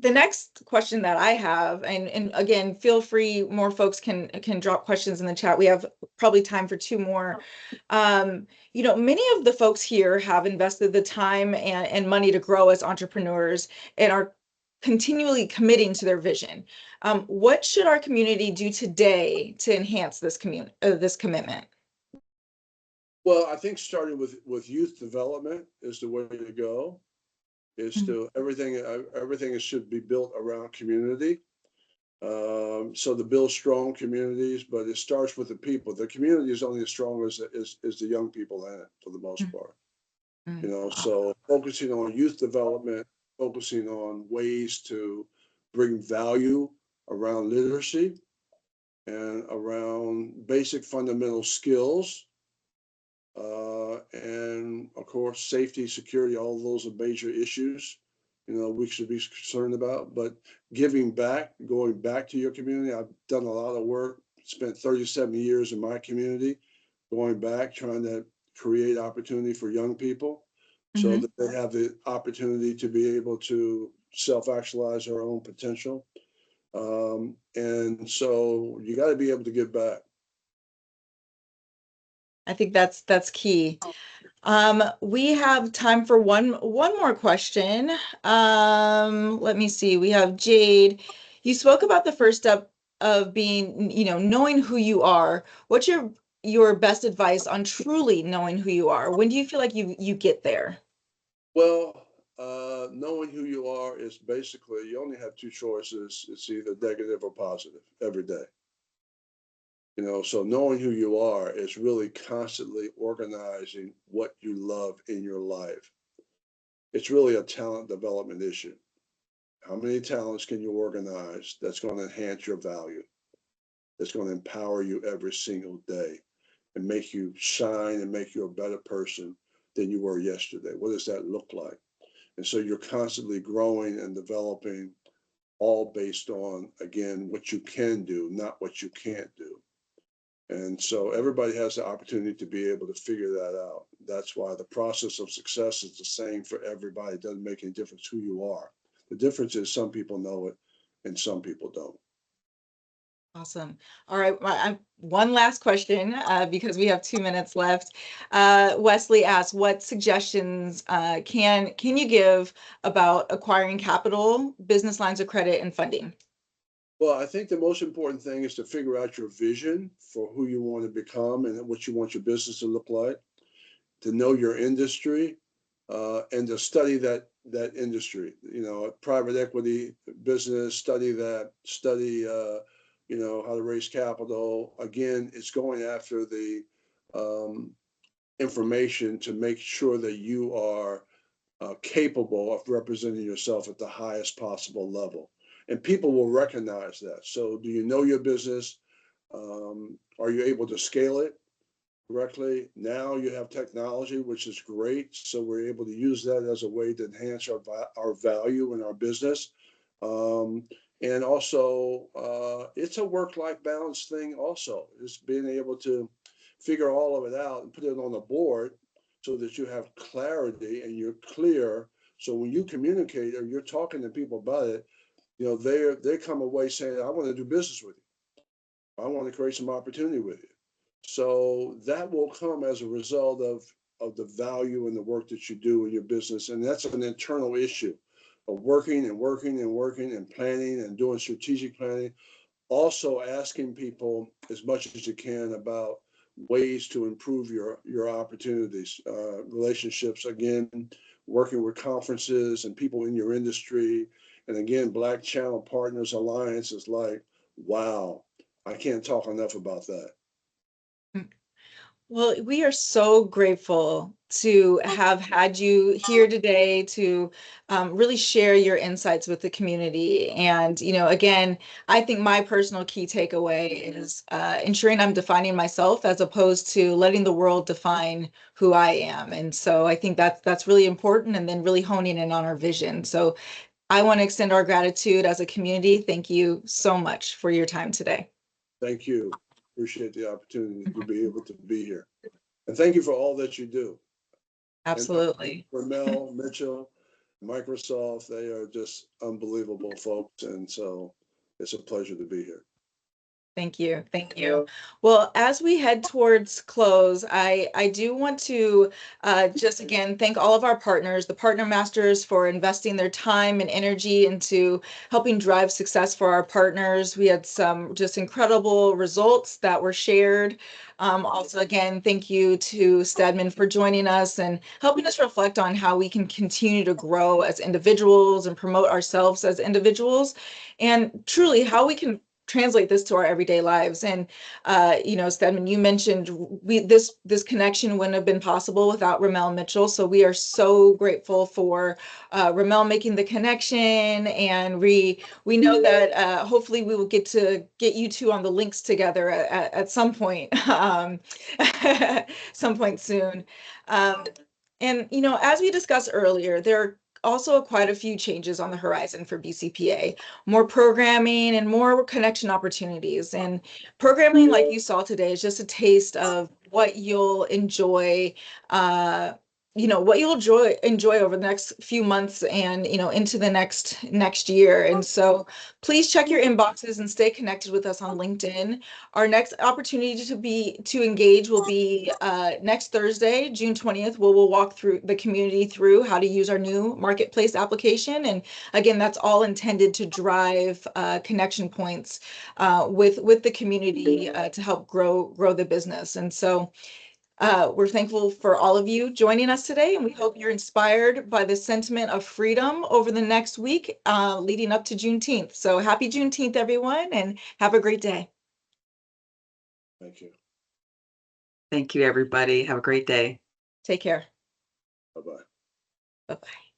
next question that I have, and again, feel free, more folks can drop questions in the chat. We have probably time for 2 more. Many of the folks here have invested the time and money to grow as entrepreneurs and are continually committing to their vision. What should our community do today to enhance this commitment? Well, I think starting with youth development is the way to go. Everything should be built around community. So to build strong communities, but it starts with the people. The community is only as strong as the young people in it, for the most part. So focusing on youth development, focusing on ways to bring value around literacy and around basic fundamental skills. And of course, safety, security, all of those are major issues, we should be concerned about. But giving back, going back to your community. I've done a lot of work spent 37 years in my community, going back, trying to create opportunity for young people so that they have the opportunity to be able to self-actualize their own potential. And so you got to be able to give back. I think that's key. We have time for one more question. Let me see. We have Jade. You spoke about the first step of being, knowing who you are. What's your best advice on truly knowing who you are? When do you feel like you get there? Well, knowing who you are is basically, you only have two choices. It's either negative or positive every day. So knowing who you are is really constantly organizing what you love in your life. It's really a talent development issue. How many talents can you organize that's going to enhance your value, that's going to empower you every single day and make you shine and make you a better person than you were yesterday? What does that look like? And so you're constantly growing and developing, all based on, again, what you can do, not what you can't do. And so everybody has the opportunity to be able to figure that out. That's why the process of success is the same for everybody. It doesn't make any difference who you are. The difference is some people know it and some people don't. Awesome. All right. One last question, because we have 2 minutes left. Wesley asked, what suggestions can you give about acquiring capital, business lines of credit, and funding? Well, I think the most important thing is to figure out your vision for who you want to become and what you want your business to look like, to know your industry, and to study that industry. Private equity business, study how to raise capital. Again, it's going after the information to make sure that you are capable of representing yourself at the highest possible level. And people will recognize that. So do you know your business? Are you able to scale it correctly? Now you have technology, which is great. So we're able to use that as a way to enhance our value in our business. And also, it's a work-life balance thing also. It's being able to figure all of it out and put it on a board so that you have clarity and you're clear. So when you communicate or you're talking to people about it, they come away saying, I want to do business with you. I want to create some opportunity with you. So that will come as a result of the value and the work that you do in your business. And that's an internal issue of working and working and working and planning and doing strategic planning. Also asking people as much as you can about ways to improve your opportunities, relationships, again, working with conferences and people in your industry. And again, Black Channel Partners Alliance is like, wow, I can't talk enough about that. Well, we are so grateful to have had you here today to really share your insights with the community. And, again, I think my personal key takeaway is ensuring I'm defining myself as opposed to letting the world define who I am. And so I think that's really important, and then really honing in on our vision. So I want to extend our gratitude as a community. Thank you so much for your time today. Thank you. Appreciate the opportunity to be able to be here. And thank you for all that you do. Absolutely. And Ramel, Mitchell, Microsoft, they are just unbelievable folks. And so it's a pleasure to be here. Thank you. Thank you. Well, as we head towards close, I do want to just again thank all of our partners, the Partner Masters, for investing their time and energy into helping drive success for our partners. We had some just incredible results that were shared. Also, again, thank you to Stedman for joining us and helping us reflect on how we can continue to grow as individuals and promote ourselves as individuals, and truly how we can translate this to our everyday lives. And Stedman, you mentioned this connection wouldn't have been possible without Ramel Mitchell. So we are so grateful for Ramel making the connection, and we know that hopefully we will get you two on the links together at some point, some point soon. And as we discussed earlier, there are also quite a few changes on the horizon for BCPA, more programming and more connection opportunities. And programming, like you saw today, is just a taste of what you'll enjoy, what you'll enjoy over the next few months and, into the next year. And so please check your inboxes and stay connected with us on LinkedIn. Our next opportunity to engage will be next Thursday, June 20th, where we'll walk through the community through how to use our new marketplace application. And again, that's all intended to drive connection points with the community to help grow the business. And so we're thankful for all of you joining us today, and we hope you're inspired by the sentiment of freedom over the next week leading up to Juneteenth. So happy Juneteenth, everyone, and have a great day. Thank you. Thank you, everybody. Have a great day. Take care. Bye-bye. Bye-bye.